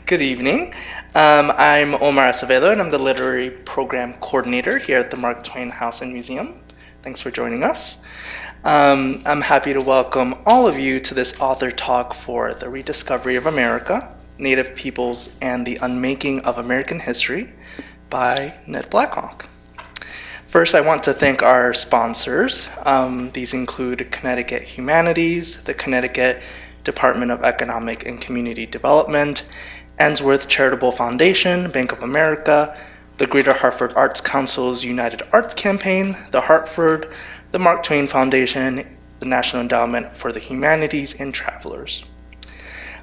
Good evening. I'm Omar Acevedo, and I'm the Literary Program Coordinator here at the Mark Twain House and Museum. Thanks for joining us. I'm happy to welcome all of you to this author talk for The Rediscovery of America, Native Peoples and the Unmaking of American History by Ned Blackhawk. First, I want to thank our sponsors. These include Connecticut Humanities, the Connecticut Department of Economic and Community Development, Answorth Charitable Foundation, Bank of America, the Greater Hartford Arts Council's United Arts Campaign, the Hartford, the Mark Twain Foundation, the National Endowment for the Humanities, and Travelers.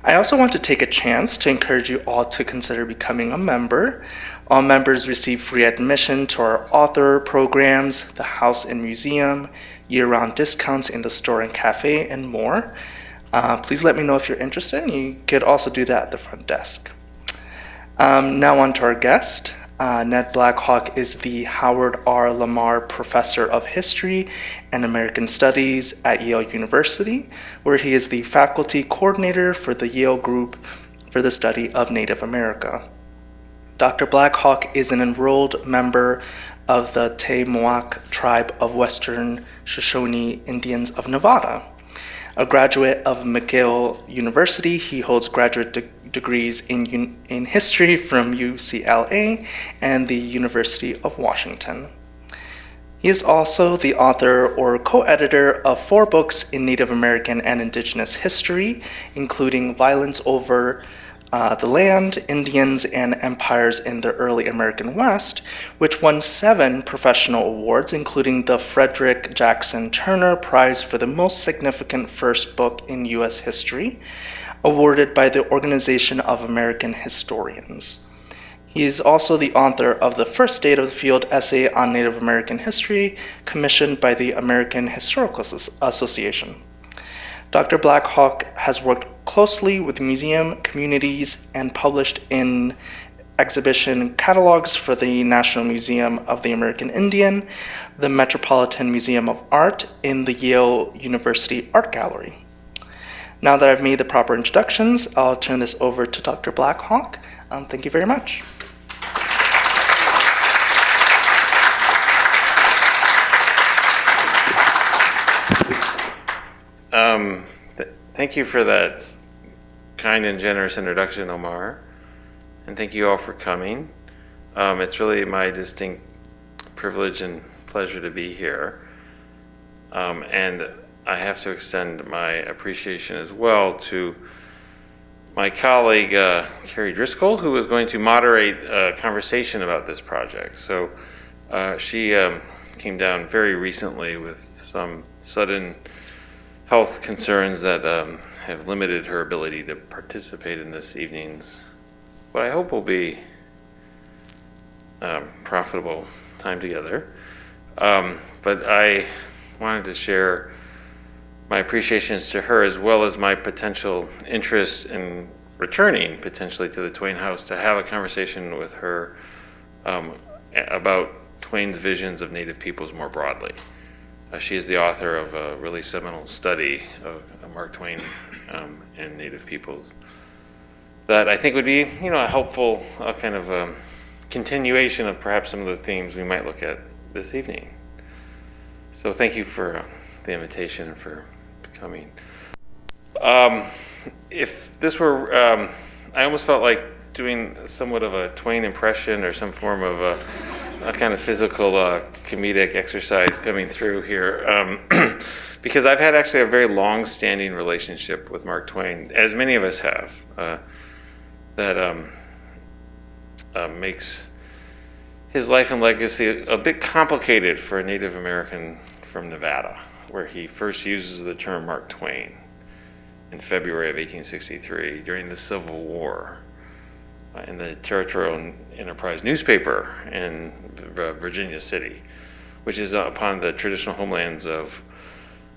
I also want to take a chance to encourage you all to consider becoming a member. All members receive free admission to our author programs, the house and museum, year-round discounts in the store and cafe, and more. Please let me know if you're interested, and you could also do that at the front desk. Now on to our guest. Ned Blackhawk is the Howard R. Lamar Professor of History and American Studies at Yale University, where he is the faculty coordinator for the Yale Group for the Study of Native America. Dr. Blackhawk is an enrolled member of the Temoac tribe of Western Shoshone Indians of Nevada. A graduate of McGill University, he holds graduate degrees in history from UCLA and the University of Washington. He is also the author or co-editor of 4 books in Native American and Indigenous history, including Violence Over the Land, Indians, and Empires in the Early American West, which won 7 professional awards, including the Frederick Jackson Turner Prize for the most significant first book in U.S. history, awarded by the Organization of American Historians. He is also the author of the first State of the Field essay on Native American history, commissioned by the American Historical Association. Dr. Blackhawk has worked closely with museum communities and published in exhibition catalogs for the National Museum of the American Indian, the Metropolitan Museum of Art, in the Yale University Art Gallery. Now that I've made the proper introductions, I'll turn this over to Dr. Blackhawk. Thank you very much. Thank you for that kind and generous introduction, Omar, and thank you all for coming. It's really my distinct privilege and pleasure to be here, and I have to extend my appreciation as well to my colleague, Carrie Driscoll, who is going to moderate a conversation about this project. So she came down very recently with some sudden health concerns that have limited her ability to participate in this evening's, what I hope will be profitable time together. But I wanted to share my appreciations to her, as well as my potential interest in returning potentially to the Twain House to have a conversation with her about Twain's visions of Native peoples more broadly. She is the author of a really seminal study of Mark Twain and Native peoples that I think would be, a helpful kind of continuation of perhaps some of the themes we might look at this evening. So thank you for the invitation and for coming. If this were, I almost felt like doing somewhat of a Twain impression or some form of a kind of physical comedic exercise coming through here, because I've had actually a very long-standing relationship with Mark Twain, as many of us have, that makes his life and legacy a bit complicated for a Native American from Nevada, where he first uses the term Mark Twain in February of 1863 during the Civil War in the Territorial Enterprise newspaper in Virginia City, which is upon the traditional homelands of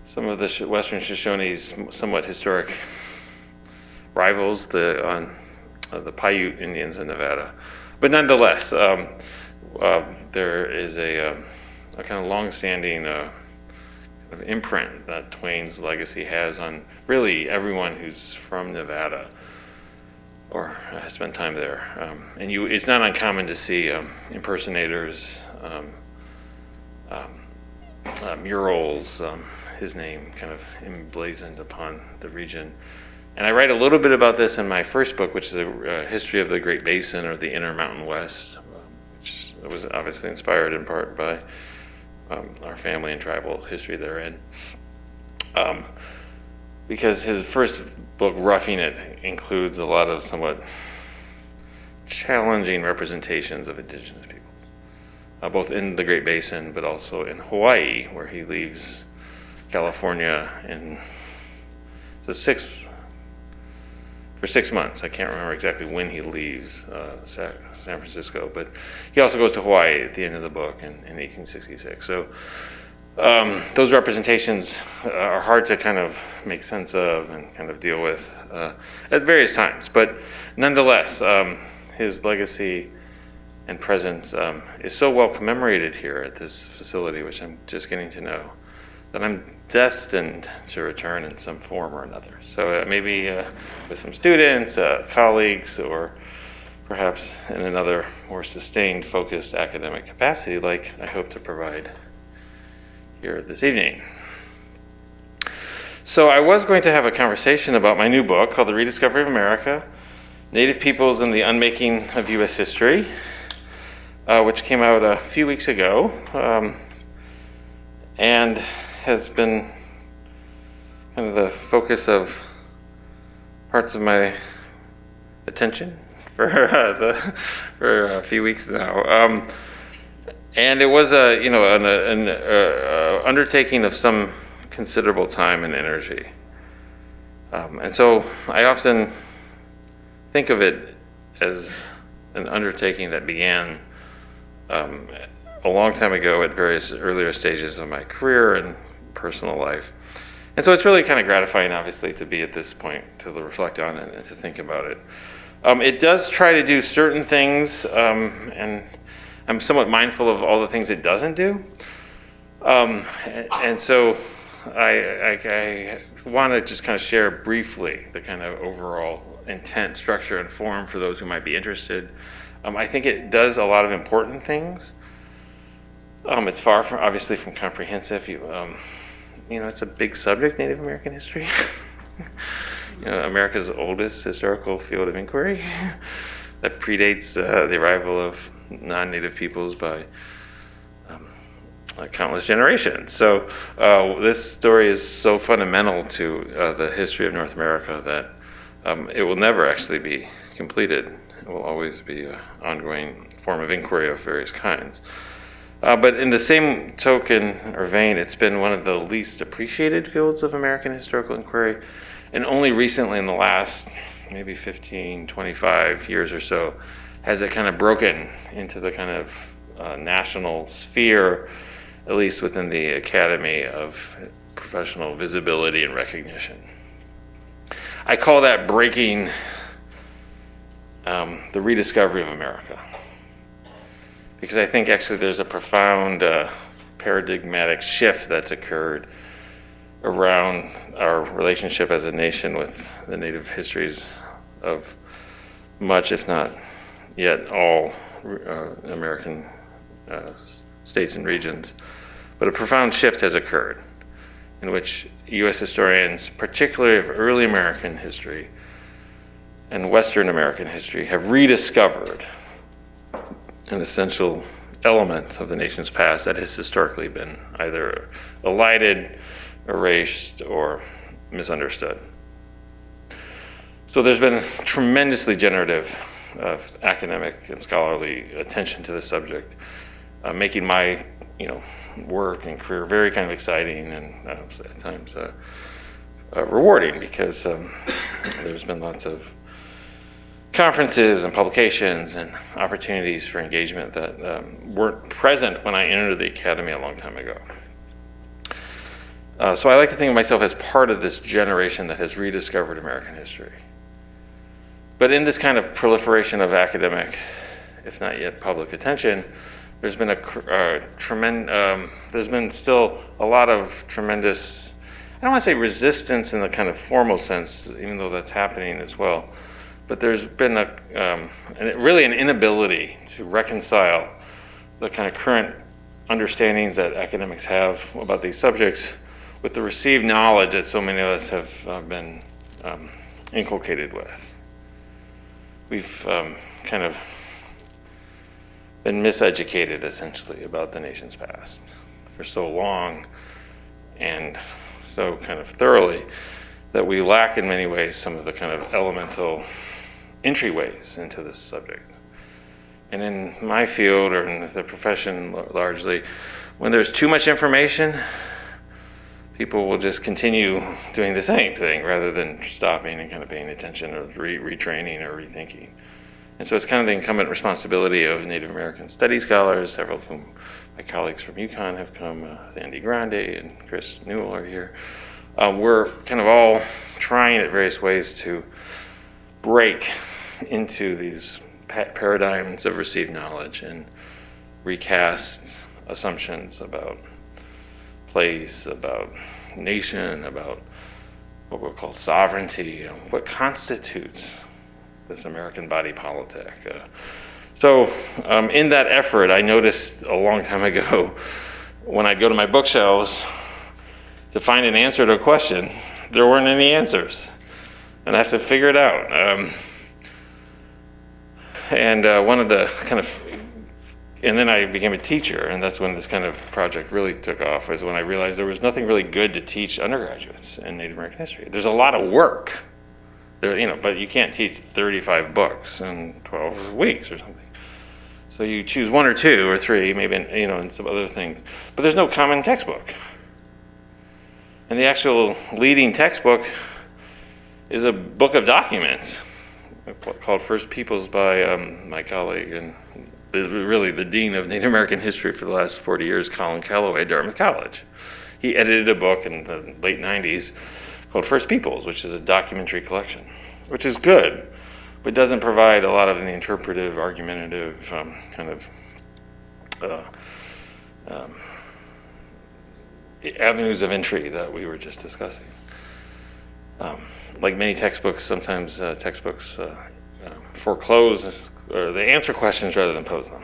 some of the Western Shoshone's somewhat historic rivals, the Paiute Indians in Nevada. But nonetheless, there is a kind of long-standing kind of imprint that Twain's legacy has on really everyone who's from Nevada. or spent time there. And it's not uncommon to see impersonators, murals, his name kind of emblazoned upon the region. And I write a little bit about this in my first book, which is a history of the Great Basin, or the Intermountain West, which was obviously inspired in part by our family and tribal history therein. Because his first book, Roughing It, includes a lot of somewhat challenging representations of Indigenous peoples, both in the Great Basin, but also in Hawaii, where he leaves California for 6 months. I can't remember exactly when he leaves San Francisco, but he also goes to Hawaii at the end of the book in 1866. So those representations are hard to kind of make sense of and kind of deal with at various times. But nonetheless, his legacy and presence is so well commemorated here at this facility, which I'm just getting to know, that I'm destined to return in some form or another. So maybe with some students, colleagues, or perhaps in another more sustained, focused academic capacity like I hope to provide here this evening. So I was going to have a conversation about my new book called The Rediscovery of America, Native Peoples and the Unmaking of U.S. History, which came out a few weeks ago, and has been kind of the focus of parts of my attention for a few weeks now. And it was an undertaking of some considerable time and energy. And so I often think of it as an undertaking that began a long time ago at various earlier stages of my career and personal life. And so it's really kind of gratifying, obviously, to be at this point, to reflect on it and to think about it. It does try to do certain things, and I'm somewhat mindful of all the things it doesn't do. And so I want to just kind of share briefly the kind of overall intent, structure, and form for those who might be interested. I think it does a lot of important things. It's far from, obviously, from comprehensive. It's a big subject, Native American history. America's oldest historical field of inquiry that predates the arrival of non-Native peoples by countless generations. So this story is so fundamental to the history of North America that it will never actually be completed. It will always be an ongoing form of inquiry of various kinds. But in the same token or vein, it's been one of the least appreciated fields of American historical inquiry. And only recently, in the last maybe 15, 25 years or so, has it kind of broken into the kind of national sphere, at least within the Academy of Professional Visibility and Recognition. I call that breaking the rediscovery of America, because I think actually there's a profound paradigmatic shift that's occurred around our relationship as a nation with the Native histories of much, if not yet all, American states and regions. But a profound shift has occurred in which U.S. historians, particularly of early American history and Western American history, have rediscovered an essential element of the nation's past that has historically been either elided, erased, or misunderstood. So there's been tremendously generative academic and scholarly attention to the subject, making my work and career very kind of exciting and at times rewarding, because there's been lots of conferences and publications and opportunities for engagement that weren't present when I entered the academy a long time ago. So I like to think of myself as part of this generation that has rediscovered American history. But in this kind of proliferation of academic, if not yet public attention, there's been there's been still a lot of tremendous, I don't want to say resistance in the kind of formal sense, even though that's happening as well, but there's been really an inability to reconcile the kind of current understandings that academics have about these subjects with the received knowledge that so many of us have been inculcated with. We've kind of been miseducated, essentially, about the nation's past for so long and so kind of thoroughly that we lack in many ways some of the kind of elemental entryways into this subject. And in my field, or in the profession largely, when there's too much information, people will just continue doing the same thing rather than stopping and kind of paying attention or retraining or rethinking. And so it's kind of the incumbent responsibility of Native American studies scholars, several of whom my colleagues from UConn have come, Andy Grande and Chris Newell are here. We're kind of all trying at various ways to break into these paradigms of received knowledge and recast assumptions about place, about nation, about what we'll call sovereignty, what constitutes this American body politic. So in that effort, I noticed a long time ago, when I'd go to my bookshelves to find an answer to a question, there weren't any answers. And I have to figure it out. One of the kind of, and then I became a teacher, and that's when this kind of project really took off, was when I realized there was nothing really good to teach undergraduates in Native American history. There's a lot of work, but you can't teach 35 books in 12 weeks or something. So you choose one or two or three, maybe, and some other things. But there's no common textbook. And the actual leading textbook is a book of documents called First Peoples by my colleague and really the dean of Native American history for the last 40 years, Colin Calloway at Dartmouth College. He edited a book in the late 90s called First Peoples, which is a documentary collection, which is good, but doesn't provide a lot of the interpretive, argumentative kind of avenues of entry that we were just discussing. Like many textbooks, sometimes textbooks foreclose, or they answer questions rather than pose them,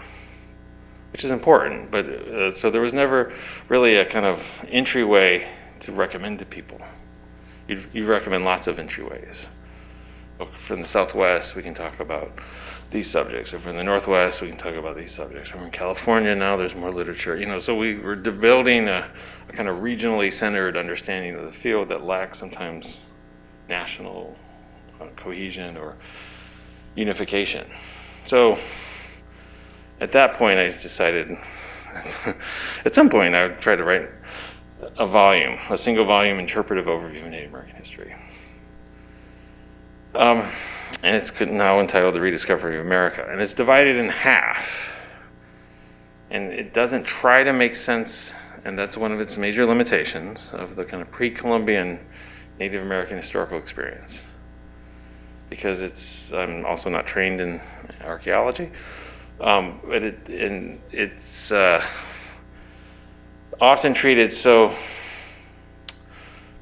which is important. But so there was never really a kind of entryway to recommend to people. You recommend lots of entryways. From the Southwest, we can talk about these subjects. If we're in the Northwest, we can talk about these subjects. If we're in California now, there's more literature. So we were building a kind of regionally centered understanding of the field that lacks sometimes national cohesion or unification. So at that point, I decided at some point I would try to write a single volume interpretive overview of Native American history. And it's now entitled The Rediscovery of America. And it's divided in half. And it doesn't try to make sense, and that's one of its major limitations, of the kind of pre-Columbian Native American historical experience. Because I'm also not trained in archaeology, but it's often treated so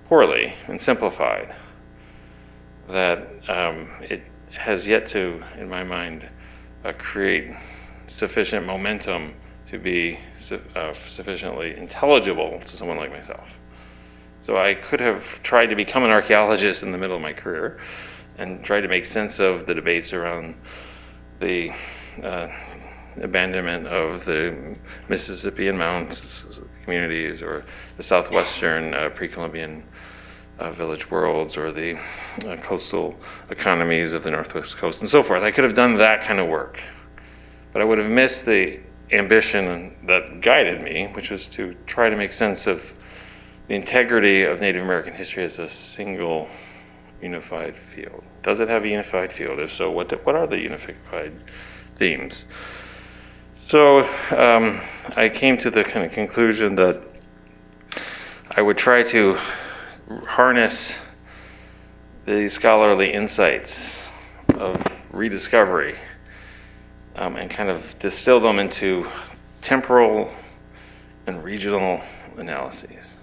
poorly and simplified that it has yet to, in my mind, create sufficient momentum to be sufficiently intelligible to someone like myself. So I could have tried to become an archaeologist in the middle of my career and tried to make sense of the debates around the abandonment of the Mississippian mountains communities, or the southwestern pre-Columbian village worlds, or the coastal economies of the northwest coast, and so forth. I could have done that kind of work, but I would have missed the ambition that guided me, which was to try to make sense of the integrity of Native American history as a single unified field. Does it have a unified field? If so, what are the unified themes? So I came to the kind of conclusion that I would try to harness the scholarly insights of rediscovery and kind of distill them into temporal and regional analyses.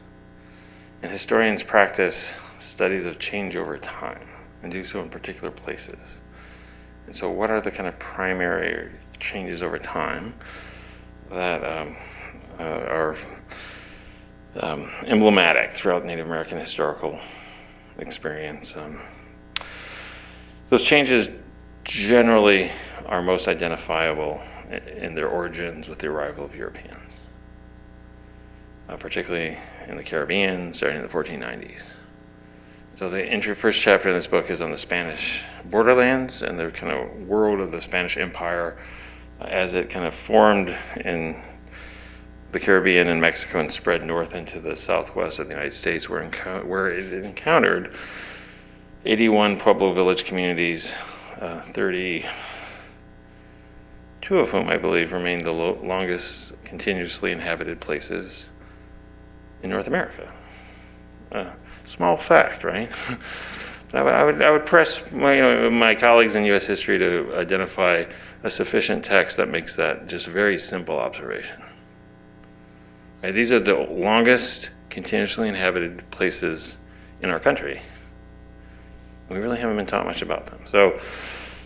And historians practice studies of change over time and do so in particular places. And so what are the kind of primary changes over time that are emblematic throughout Native American historical experience? Those changes generally are most identifiable in their origins with the arrival of Europeans, particularly in the Caribbean, starting in the 1490s. So the first chapter in this book is on the Spanish borderlands and the kind of world of the Spanish Empire as it kind of formed in the Caribbean and Mexico and spread north into the southwest of the United States, where it encountered 81 Pueblo village communities, 32 of whom I believe remain the longest continuously inhabited places in North America. Small fact, right? I would press my colleagues in U.S. history to identify a sufficient text that makes that just very simple observation. Right, these are the longest continuously inhabited places in our country. We really haven't been taught much about them. So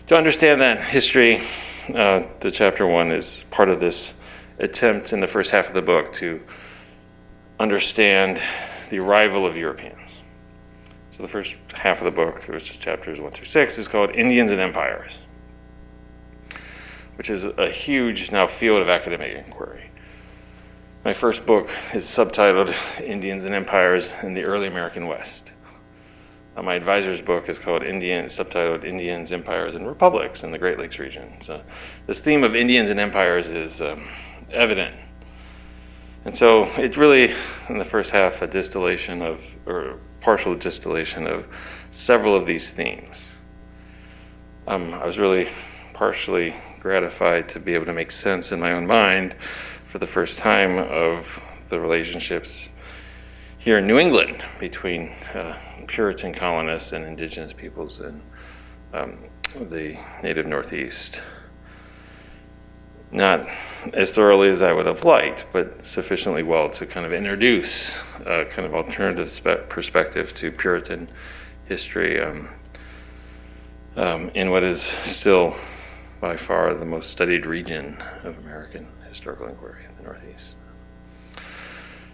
to understand that history, the chapter 1 is part of this attempt in the first half of the book to understand the arrival of Europeans. So the first half of the book, which is chapters 1 through 6, is called Indians and Empires, which is a huge now field of academic inquiry. My first book is subtitled Indians and Empires in the Early American West. My advisor's book is called subtitled Indians, Empires, and Republics in the Great Lakes region. So this theme of Indians and Empires is evident. And so it's really, in the first half, a distillation of, or partial distillation of several of these themes. I was really partially gratified to be able to make sense in my own mind for the first time of the relationships here in New England between Puritan colonists and indigenous peoples in the native Northeast. Not as thoroughly as I would have liked, but sufficiently well to kind of introduce a kind of alternative perspective to Puritan history in what is still by far the most studied region of American historical inquiry in the Northeast.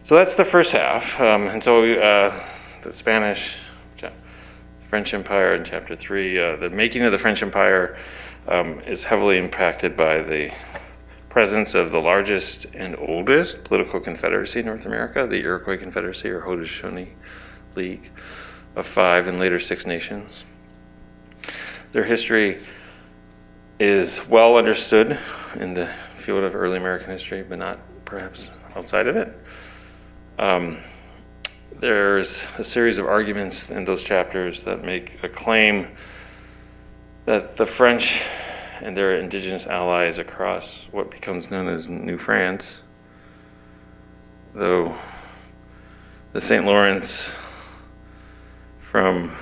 So that's the first half. And so the Spanish, French Empire in chapter 3, the making of the French Empire is heavily impacted by the presence of the largest and oldest political confederacy in North America, the Iroquois Confederacy, or Haudenosaunee League of 5 and later 6 nations. Their history is well understood in the field of early American history, but not perhaps outside of it. There's a series of arguments in those chapters that make a claim that the French and their indigenous allies across what becomes known as New France, though the St. Lawrence from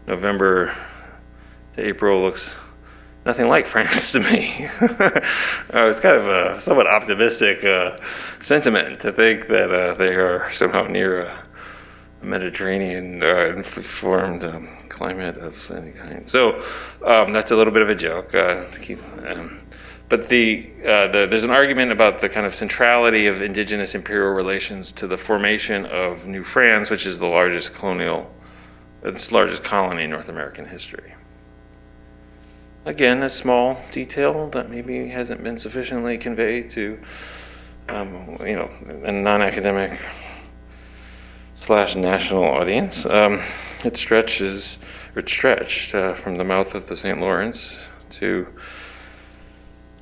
November to April looks nothing like France to me. It's kind of a somewhat optimistic sentiment to think that they are somehow near a Mediterranean informed climate of any kind. So that's a little bit of a joke to keep. But there's an argument about the kind of centrality of indigenous imperial relations to the formation of New France, which is the largest colony in North American history. Again, a small detail that maybe hasn't been sufficiently conveyed to, a non-academic / national audience. It stretched from the mouth of the St. Lawrence to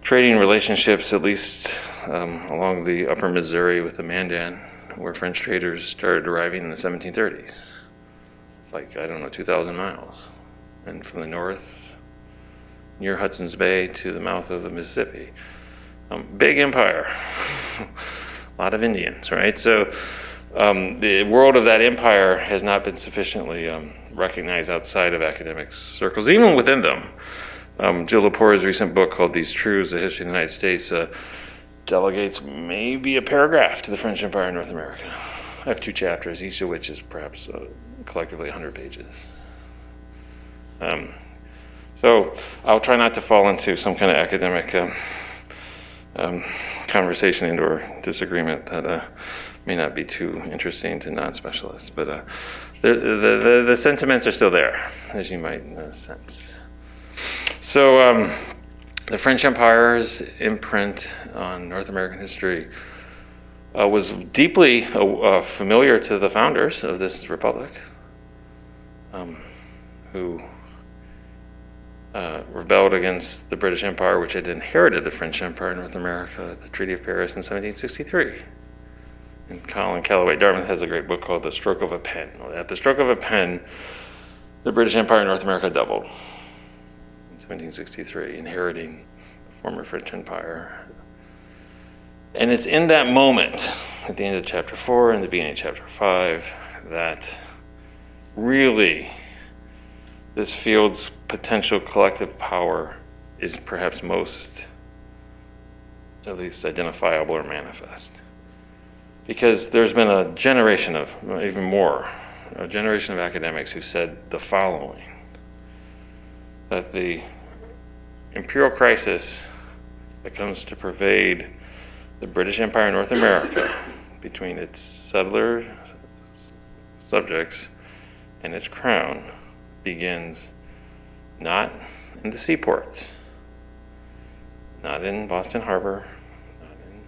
trading relationships, at least along the upper Missouri with the Mandan, where French traders started arriving in the 1730s. It's like, 2,000 miles. And from the north, near Hudson's Bay, to the mouth of the Mississippi. Big empire, a lot of Indians, right? So the world of that empire has not been sufficiently recognized outside of academic circles, even within them. Jill Lepore's recent book called These Truths, A History of the United States, delegates maybe a paragraph to the French Empire in North America. I have 2 chapters, each of which is perhaps collectively 100 pages. So I'll try not to fall into some kind of academic conversation or disagreement that may not be too interesting to non-specialists. But the sentiments are still there, as you might sense. So the French Empire's imprint on North American history was deeply familiar to the founders of this republic, who rebelled against the British Empire, which had inherited the French Empire in North America at the Treaty of Paris in 1763. And Colin Calloway Dartmouth has a great book called The Stroke of a Pen. At the stroke of a pen, the British Empire in North America doubled in 1763, inheriting the former French Empire. And it's in that moment, at the end of chapter 4 and the beginning of chapter 5, that really this field's potential collective power is perhaps most, at least, identifiable or manifest. Because there's been a generation of, even more, a generation of academics who said the following, that the imperial crisis that comes to pervade the British Empire in North America between its settler subjects and its crown begins not in the seaports, not in Boston Harbor, not in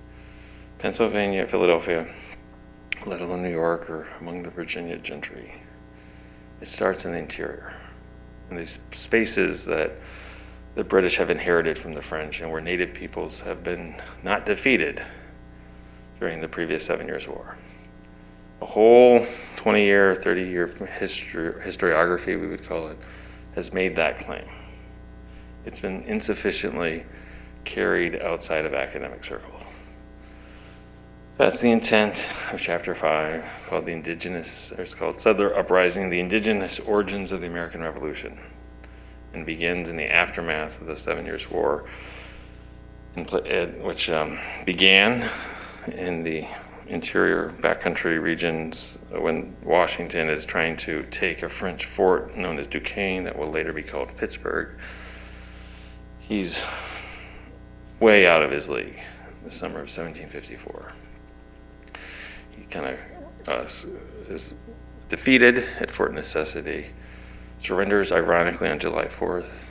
Pennsylvania, Philadelphia, let alone New York or among the Virginia gentry. It starts in the interior, in these spaces that the British have inherited from the French and where native peoples have been not defeated during the previous 7 Years' War. A whole 20-year, 30-year historiography, we would call it, has made that claim. It's been insufficiently carried outside of academic circles. That's the intent of chapter 5, called the Indigenous, or it's called Settler Uprising, the Indigenous Origins of the American Revolution, and begins in the aftermath of the 7 Years' War, which began in the interior backcountry regions when Washington is trying to take a French fort known as Duquesne that will later be called Pittsburgh. He's way out of his league in the summer of 1754. He kind of is defeated at Fort Necessity, surrenders ironically on July 4th,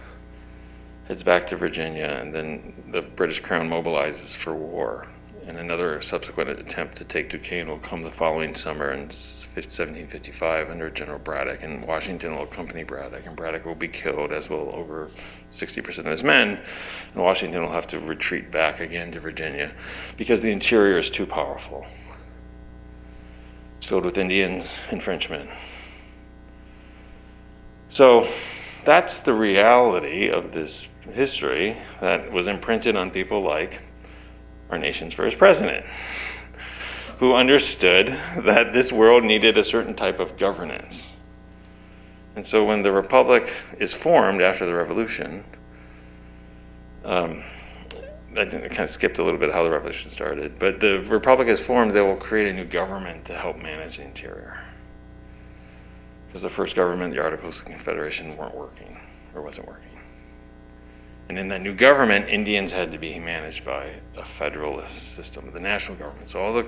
heads back to Virginia, and then the British Crown mobilizes for war. And another subsequent attempt to take Duquesne will come the following summer in 1755 under General Braddock, and Washington will accompany Braddock, and Braddock will be killed, as will over 60% of his men, and Washington will have to retreat back again to Virginia because the interior is too powerful. It's filled with Indians and Frenchmen. So that's the reality of this history that was imprinted on people like our nation's first president, who understood that this world needed a certain type of governance. And so when the Republic is formed after the Revolution, I kind of skipped a little bit how the Revolution started, but the Republic is formed, they will create a new government to help manage the interior. Because the first government, the Articles of Confederation, weren't working, or wasn't working. And in that new government, Indians had to be managed by a federalist system, the national government. So all the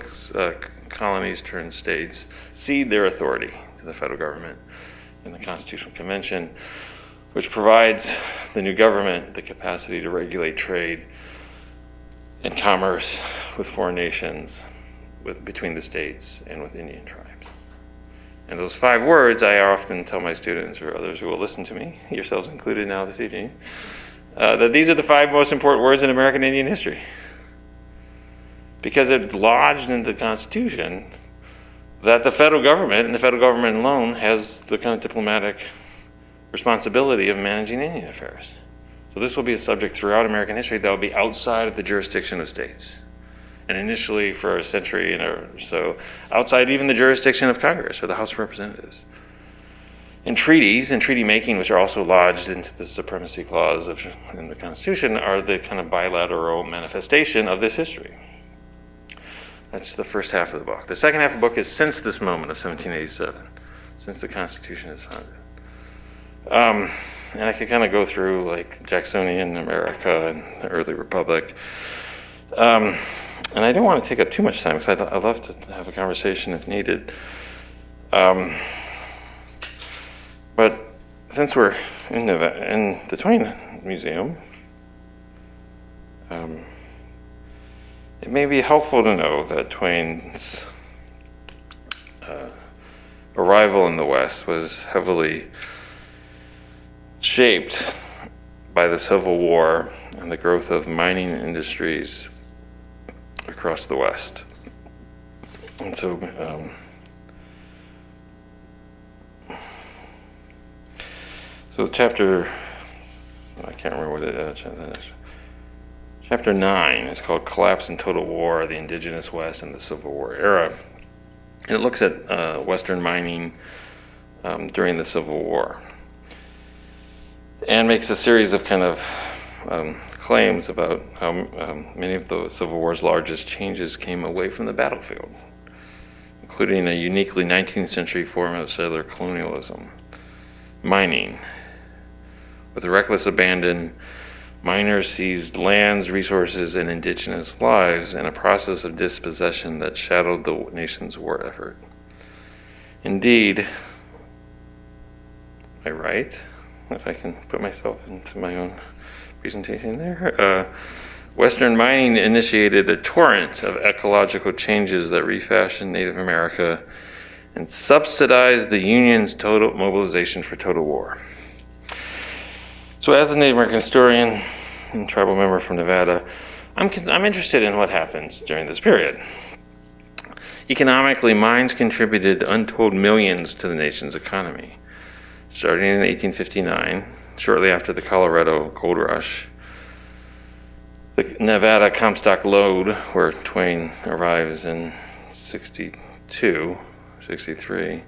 colonies turned states cede their authority to the federal government in the Constitutional Convention, which provides the new government the capacity to regulate trade and commerce with foreign nations, between the states and with Indian tribes. And those 5 words, I often tell my students or others who will listen to me, yourselves included now this evening, that these are the 5 most important words in American Indian history. Because it's lodged in the Constitution that the federal government, and the federal government alone, has the kind of diplomatic responsibility of managing Indian affairs. So this will be a subject throughout American history that will be outside of the jurisdiction of states. And initially for a century or so, outside even the jurisdiction of Congress or the House of Representatives. And treaties and treaty making, which are also lodged into the Supremacy Clause in the Constitution, are the kind of bilateral manifestation of this history. That's the first half of the book. The second half of the book is since this moment of 1787, since the Constitution is founded. and I could kind of go through like Jacksonian America and the early Republic. And I don't want to take up too much time because I'd love to have a conversation if needed. But since we're in the Twain Museum, it may be helpful to know that Twain's arrival in the West was heavily shaped by the Civil War and the growth of mining industries across the West. And so chapter, I can't remember what it is. Chapter 9 is called Collapse and Total War, the Indigenous West and the Civil War Era. And it looks at Western mining during the Civil War. And makes a series of kind of claims about how many of the Civil War's largest changes came away from the battlefield, including a uniquely 19th century form of settler colonialism, mining. With reckless abandon, miners seized lands, resources, and indigenous lives in a process of dispossession that shadowed the nation's war effort. Indeed, am I right? If I can put myself into my own presentation there. Western mining initiated a torrent of ecological changes that refashioned Native America and subsidized the Union's total mobilization for total war. So as a Native American historian and tribal member from Nevada, I'm interested in what happens during this period. Economically, mines contributed untold millions to the nation's economy. Starting in 1859, shortly after the Colorado Gold Rush, the Nevada Comstock Lode, where Twain arrives in 62, 63,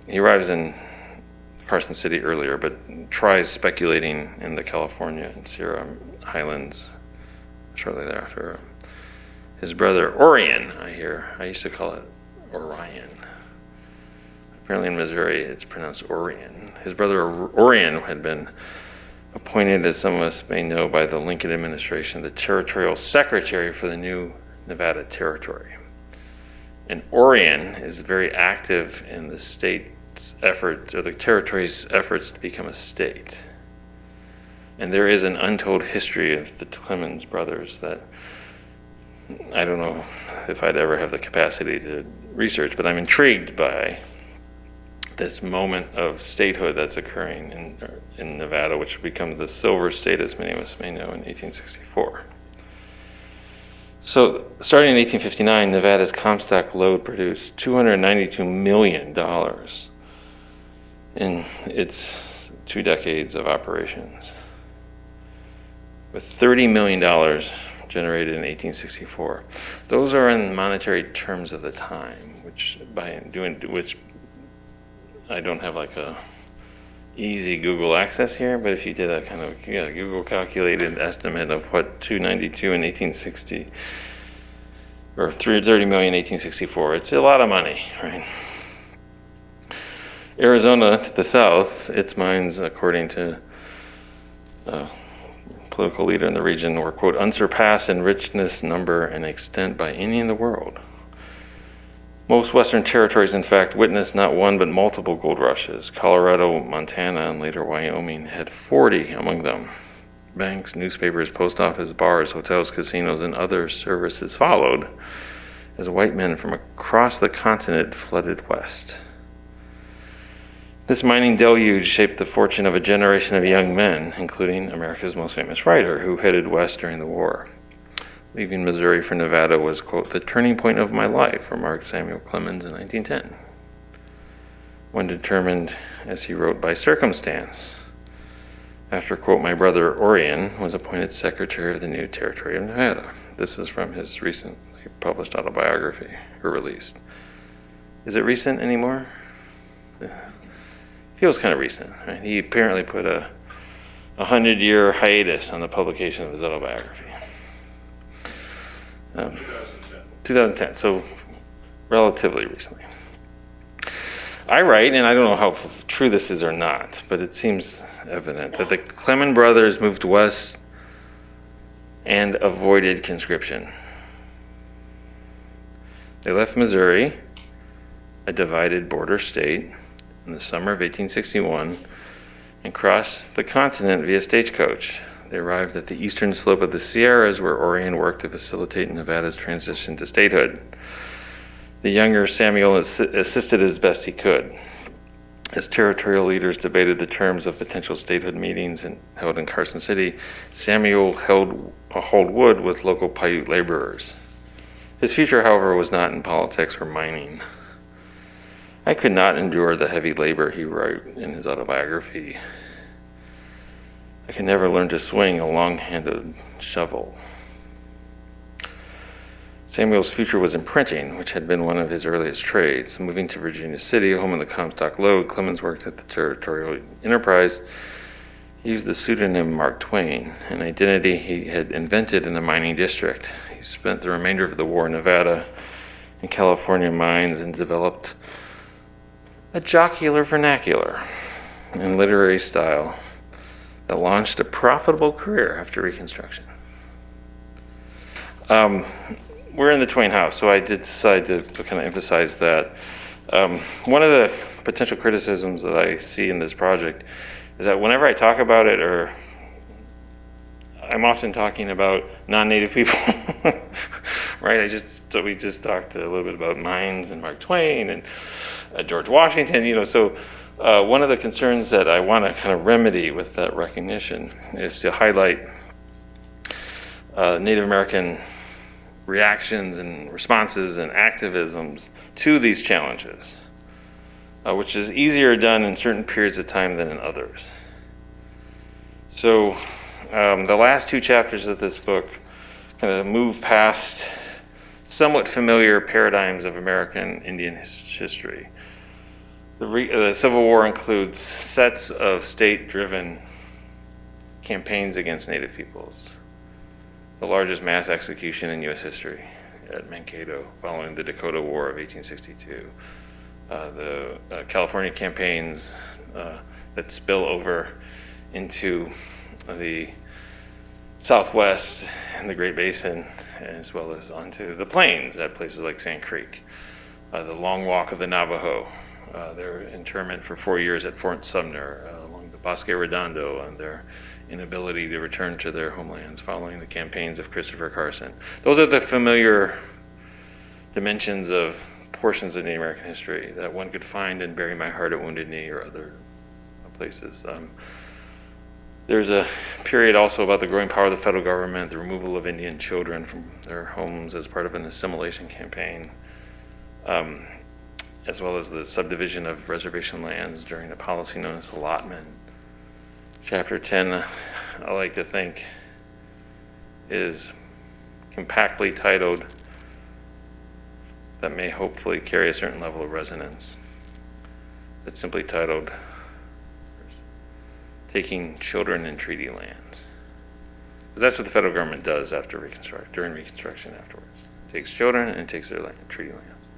he arrives in Carson City earlier, but tries speculating in the California and Sierra Highlands shortly thereafter. His brother Orion, I used to call it Orion. Apparently in Missouri it's pronounced Orion. His brother Orion had been appointed, as some of us may know, by the Lincoln administration, the territorial secretary for the new Nevada territory. And Orion is very active in the state's efforts, or the territory's efforts to become a state. And there is an untold history of the Clemens brothers that I don't know if I'd ever have the capacity to research, but I'm intrigued by this moment of statehood that's occurring in Nevada, which becomes the Silver State, as many of us may know, in 1864. So, starting in 1859, Nevada's Comstock Lode produced $292 million in its 2 decades of operations, with $30 million generated in 1864. Those are in monetary terms of the time, which I don't have like a easy Google access here, but if you did a kind of Google calculated estimate of what 292 in 1860 or 330 million in 1864, it's a lot of money, right? Arizona to the south, its mines, according to a political leader in the region, were, quote, unsurpassed in richness, number, and extent by any in the world. Most Western territories, in fact, witnessed not one but multiple gold rushes. Colorado, Montana, and later Wyoming had 40 among them. Banks, newspapers, post office, bars, hotels, casinos, and other services followed as white men from across the continent flooded west. This mining deluge shaped the fortune of a generation of young men, including America's most famous writer, who headed west during the war. Leaving Missouri for Nevada was, quote, the turning point of my life, remarked Samuel Clemens in 1910. One determined, as he wrote, by circumstance, after, quote, my brother Orion was appointed secretary of the new territory of Nevada. This is from his recently published autobiography, or released. Is it recent anymore? Feels kind of recent, right? He apparently put a 100-year hiatus on the publication of his autobiography. 2010, so relatively recently. I write, and I don't know how true this is or not, but it seems evident, that the Clement brothers moved west and avoided conscription. They left Missouri, a divided border state, in the summer of 1861 and crossed the continent via stagecoach. They arrived at the eastern slope of the Sierras, where Orion worked to facilitate Nevada's transition to statehood. The younger Samuel assisted as best he could. As territorial leaders debated the terms of potential statehood meetings held in Carson City, Samuel hauled wood with local Paiute laborers. His future, however, was not in politics or mining. I could not endure the heavy labor, he wrote in his autobiography. I could never learn to swing a long-handled shovel. Samuel's future was in printing, which had been one of his earliest trades. Moving to Virginia City, home of the Comstock Lode, Clemens worked at the Territorial Enterprise. He used the pseudonym Mark Twain, an identity he had invented in the mining district. He spent the remainder of the war in Nevada and California mines and developed a jocular vernacular and literary style that launched a profitable career after Reconstruction. We're in the Twain house, so I did decide to kind of emphasize that. One of the potential criticisms that I see in this project is that whenever I talk about it, or I'm often talking about non-native people, right? We just talked a little bit about mines and Mark Twain and George Washington, so one of the concerns that I want to kind of remedy with that recognition is to highlight Native American reactions and responses and activisms to these challenges, which is easier done in certain periods of time than in others. So the last two chapters of this book kind of move past somewhat familiar paradigms of American Indian history. The Civil War includes sets of state-driven campaigns against Native peoples. The largest mass execution in U.S. history at Mankato following the Dakota War of 1862. The California campaigns that spill over into the Southwest and the Great Basin, as well as onto the plains at places like Sand Creek. The Long Walk of the Navajo, their internment for 4 years at Fort Sumner along the Bosque Redondo, and their inability to return to their homelands following the campaigns of Christopher Carson. Those are the familiar dimensions of portions of Native American history that one could find in Bury My Heart at Wounded Knee or other places. There's a period also about the growing power of the federal government, the removal of Indian children from their homes as part of an assimilation campaign, as well as the subdivision of reservation lands during a policy known as allotment. Chapter 10, I like to think, is compactly titled, that may hopefully carry a certain level of resonance. It's simply titled, Taking Children in Treaty Lands. Because that's what the federal government does during Reconstruction afterwards. It takes children and takes their treaty lands.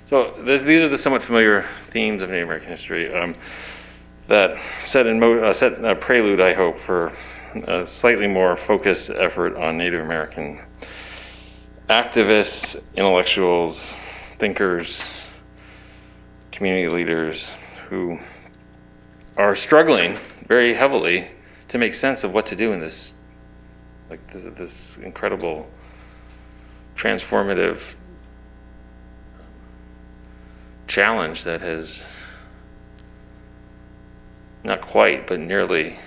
So these are the somewhat familiar themes of Native American history that set a prelude, I hope, for a slightly more focused effort on Native American activists, intellectuals, thinkers, community leaders who are struggling very heavily to make sense of what to do in this incredible transformative challenge that has not quite, but nearly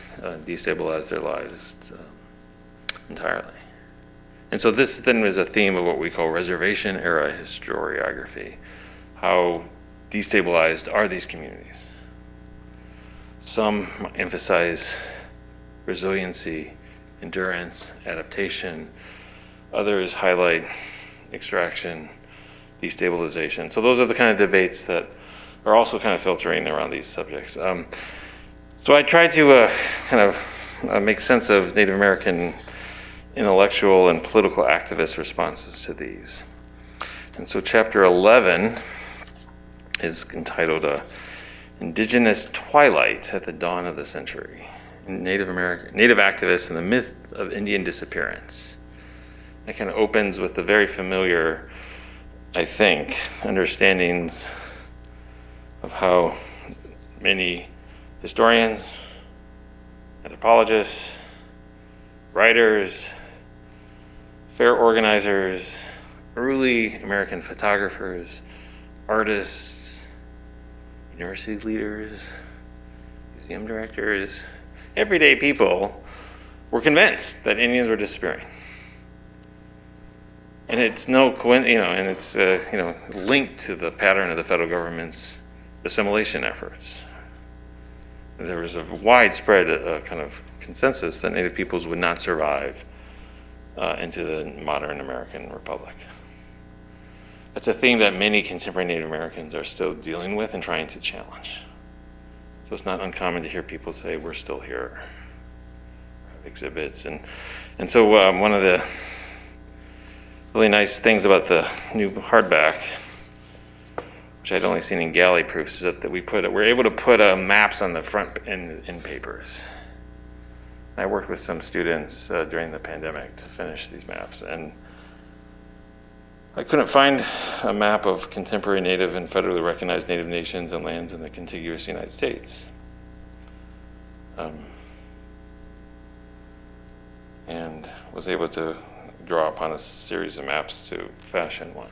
destabilized their lives entirely. And so this then is a theme of what we call reservation era historiography. How destabilized are these communities? Some emphasize resiliency, endurance, adaptation. Others highlight extraction, destabilization. So those are the kind of debates that are also kind of filtering around these subjects. So I tried to kind of make sense of Native American intellectual and political activist responses to these. And so chapter 11 is entitled Indigenous Twilight at the Dawn of the Century, Native Activists and the Myth of Indian Disappearance. It kind of opens with the very familiar, I think, understandings of how many historians, anthropologists, writers, fair organizers, early American photographers, artists, university leaders, museum directors, everyday people were convinced that Indians were disappearing. And it's no coincidence, and it's linked to the pattern of the federal government's assimilation efforts. There was a widespread kind of consensus that Native peoples would not survive into the modern American Republic. That's a theme that many contemporary Native Americans are still dealing with and trying to challenge. So it's not uncommon to hear people say, we're still here, exhibits. And so one of the really nice things about the new hardback, which I'd only seen in galley proofs, is that we're able to put maps on the front in papers. I worked with some students during the pandemic to finish these maps, and I couldn't find a map of contemporary Native and federally recognized Native nations and lands in the contiguous United States. And was able to draw upon a series of maps to fashion one.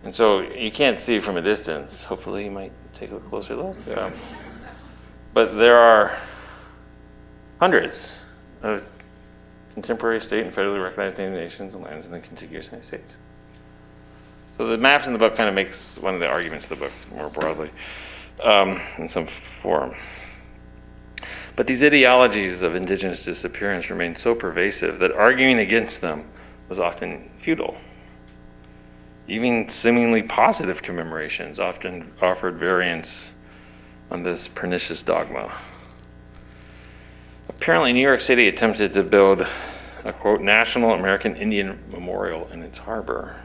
And so you can't see from a distance. Hopefully you might take a closer look. But there are hundreds of contemporary state and federally recognized Native nations and lands in the contiguous United States. So the maps in the book kind of makes one of the arguments of the book more broadly in some form. But these ideologies of indigenous disappearance remain so pervasive that arguing against them was often futile. Even seemingly positive commemorations often offered variants on this pernicious dogma. Apparently, New York City attempted to build a, quote, National American Indian Memorial in its harbor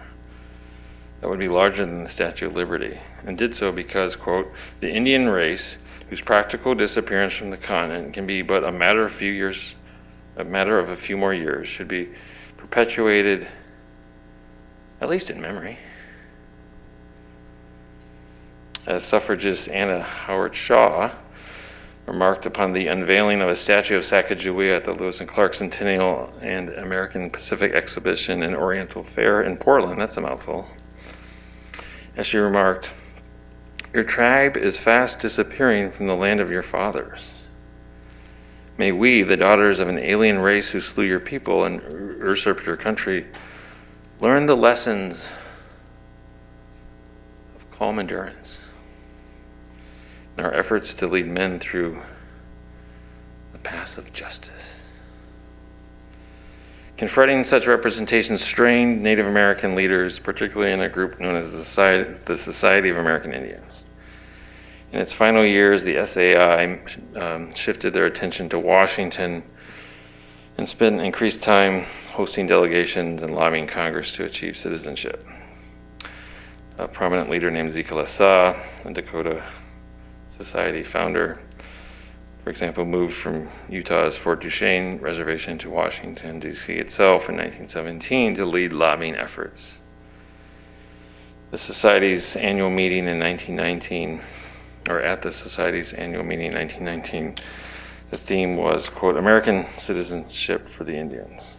that would be larger than the Statue of Liberty, and did so because, quote, the Indian race, whose practical disappearance from the continent can be but a matter of a few more years, should be perpetuated, at least in memory. As suffragist Anna Howard Shaw remarked upon the unveiling of a statue of Sacagawea at the Lewis and Clark Centennial and American Pacific Exhibition and Oriental Fair in Portland, that's a mouthful, as she remarked, your tribe is fast disappearing from the land of your fathers. May we, the daughters of an alien race who slew your people and usurped your country, learn the lessons of calm endurance in our efforts to lead men through the paths of justice. Confronting such representations strained Native American leaders, particularly in a group known as the Society of American Indians. In its final years, the SAI shifted their attention to Washington and spent increased time hosting delegations and lobbying Congress to achieve citizenship. A prominent leader named Zeke Lassa, a Dakota Society founder, for example, moved from Utah's Fort Duchesne Reservation to Washington, D.C. itself in 1917 to lead lobbying efforts. The Society's annual meeting in 1919, or at the Society's annual meeting in 1919, the theme was, quote, American citizenship for the Indians.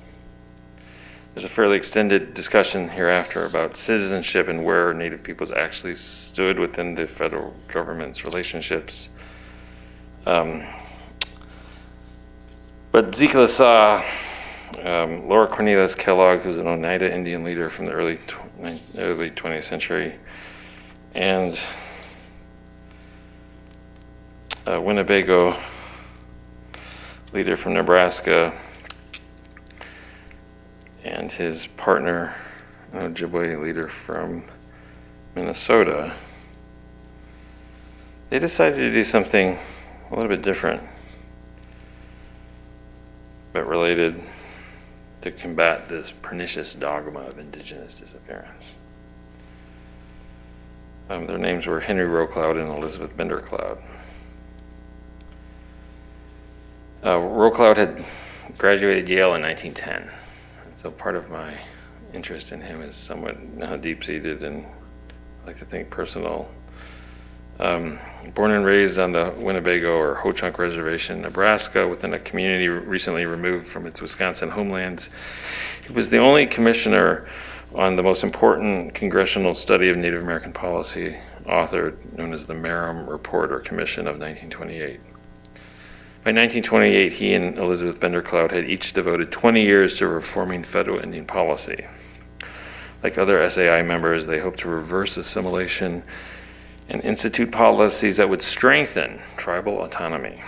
There's a fairly extended discussion hereafter about citizenship and where Native peoples actually stood within the federal government's relationships. But Zeke Lassa, Laura Cornelius Kellogg, who's an Oneida Indian leader from the early 20th century, and a Winnebago leader from Nebraska, and his partner, an Ojibwe leader from Minnesota, they decided to do something a little bit different, but related to combat this pernicious dogma of indigenous disappearance. Their names were Henry Roe Cloud and Elizabeth Bender Cloud. Roe Cloud had graduated Yale in 1910, so part of my interest in him is somewhat deep-seated and I like to think personal. Born and raised on the Winnebago or Ho-Chunk Reservation, Nebraska, within a community recently removed from its Wisconsin homelands, he was the only commissioner on the most important congressional study of Native American policy authored, known as the Merriam Report or Commission of 1928. By 1928, he and Elizabeth Bender Cloud had each devoted 20 years to reforming federal Indian policy. Like other SAI members, they hoped to reverse assimilation and institute policies that would strengthen tribal autonomy.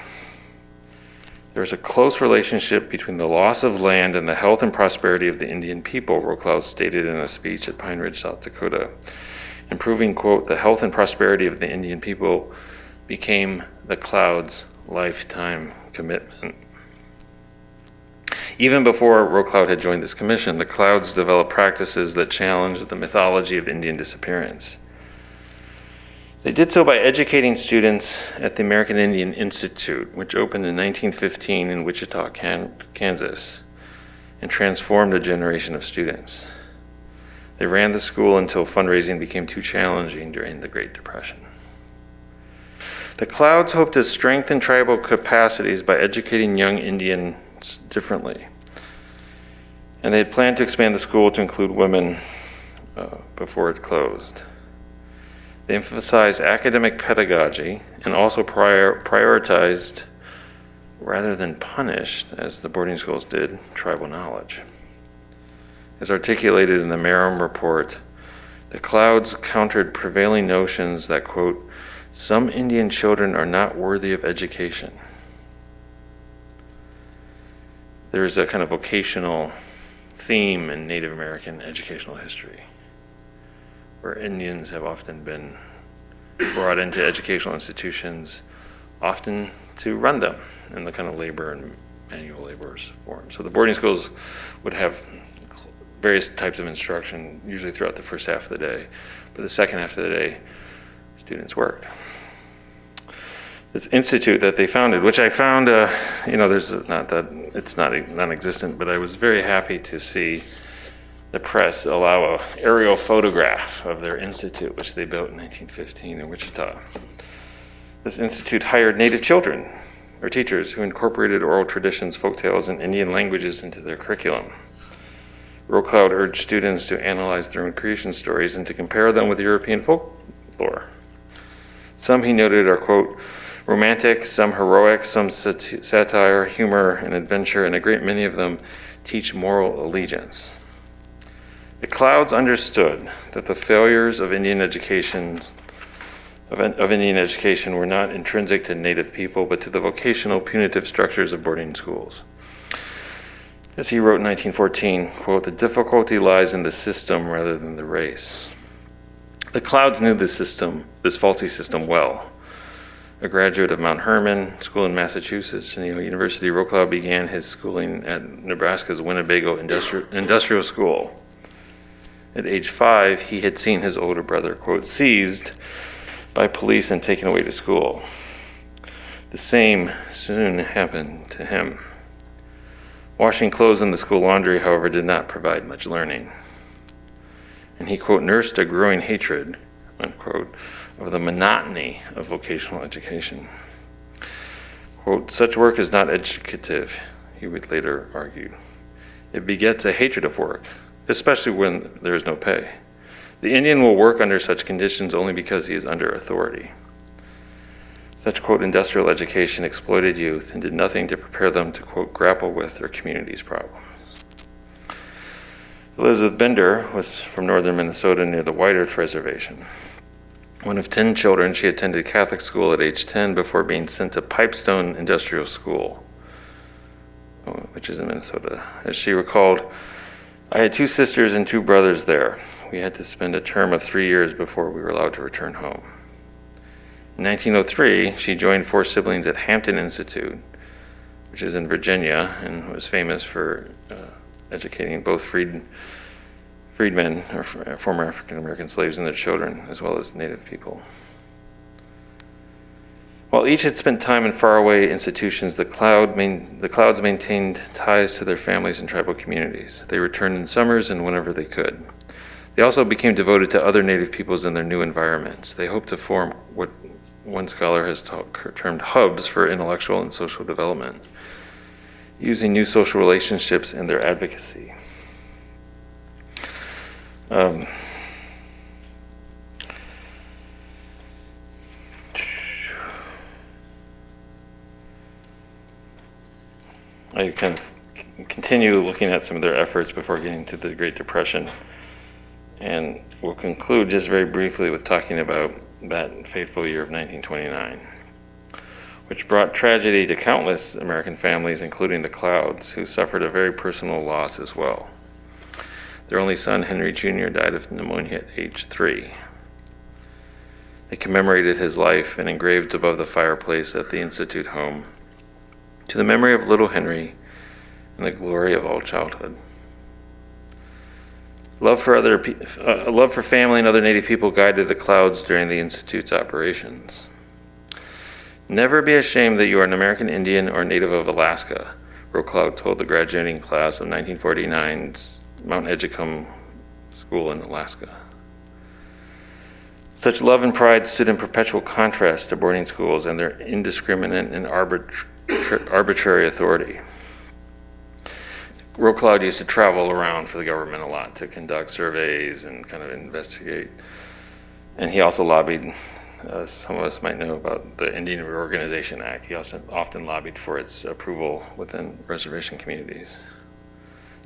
There's a close relationship between the loss of land and the health and prosperity of the Indian people, Roe Cloud stated in a speech at Pine Ridge, South Dakota. Improving, quote, the health and prosperity of the Indian people became the Cloud's lifetime commitment. Even before Roe Cloud had joined this commission, the Clouds developed practices that challenged the mythology of Indian disappearance. They did so by educating students at the American Indian Institute, which opened in 1915 in Wichita, Kansas, and transformed a generation of students. They ran the school until fundraising became too challenging during the Great Depression. The Clouds hoped to strengthen tribal capacities by educating young Indians differently. And they had planned to expand the school to include women before it closed. They emphasized academic pedagogy and also prioritized, rather than punished, as the boarding schools did, tribal knowledge. As articulated in the Merriam Report, the Clouds countered prevailing notions that, quote, some Indian children are not worthy of education. There is a kind of vocational theme in Native American educational history, where Indians have often been brought into educational institutions, often to run them in the kind of labor and manual laborers form. So the boarding schools would have various types of instruction, usually throughout the first half of the day, but the second half of the day, students worked. This institute that they founded, which I found, there's not that, it's not non-existent, but I was very happy to see the press allow an aerial photograph of their institute, which they built in 1915 in Wichita. This institute hired Native children, or teachers, who incorporated oral traditions, folktales, and Indian languages into their curriculum. Roe Cloud urged students to analyze their own creation stories and to compare them with European folklore. Some, he noted, are, quote, romantic, some heroic, some satire, humor, and adventure, and a great many of them teach moral allegiance. The Clouds understood that the failures of Indian education were not intrinsic to Native people, but to the vocational punitive structures of boarding schools. As he wrote in 1914, quote, the difficulty lies in the system rather than the race. The Clouds knew this faulty system well. A graduate of Mount Herman School in Massachusetts and Yale University, Roe Cloud began his schooling at Nebraska's Winnebago Industrial School. At age 5, he had seen his older brother, quote, seized by police and taken away to school. The same soon happened to him. Washing clothes in the school laundry, however, did not provide much learning. And he, quote, nursed a growing hatred, unquote, of the monotony of vocational education. Quote, such work is not educative, he would later argue. It begets a hatred of work, especially when there is no pay. The Indian will work under such conditions only because he is under authority. Such, quote, industrial education exploited youth and did nothing to prepare them to, quote, grapple with their community's problems. Elizabeth Bender was from northern Minnesota near the White Earth Reservation. One of 10 children, she attended Catholic school at age 10 before being sent to Pipestone Industrial School, which is in Minnesota. As she recalled, I had 2 sisters and 2 brothers there. We had to spend a term of 3 years before we were allowed to return home. In 1903, she joined 4 siblings at Hampton Institute, which is in Virginia, and was famous for educating both freedmen or former African American slaves and their children, as well as Native people. While each had spent time in faraway institutions, the Clouds maintained ties to their families and tribal communities. They returned in summers and whenever they could. They also became devoted to other Native peoples in their new environments. They hoped to form what one scholar has termed hubs for intellectual and social development, using new social relationships in their advocacy. I kind of continue looking at some of their efforts before getting to the Great Depression. And we'll conclude just very briefly with talking about that fateful year of 1929, which brought tragedy to countless American families, including the Clouds, who suffered a very personal loss as well. Their only son, Henry Jr., died of pneumonia at age 3. They commemorated his life and engraved above the fireplace at the Institute home, "To the memory of little Henry and the glory of all childhood." Love for family and other Native people guided the Clouds during the Institute's operations. "Never be ashamed that you are an American Indian or native of Alaska," Roe Cloud told the graduating class of 1949's Mount Edgecombe School in Alaska. Such love and pride stood in perpetual contrast to boarding schools and their indiscriminate and arbitrary authority. Roe Cloud used to travel around for the government a lot to conduct surveys and kind of investigate. And he also lobbied, some of us might know about the Indian Reorganization Act. He also often lobbied for its approval within reservation communities.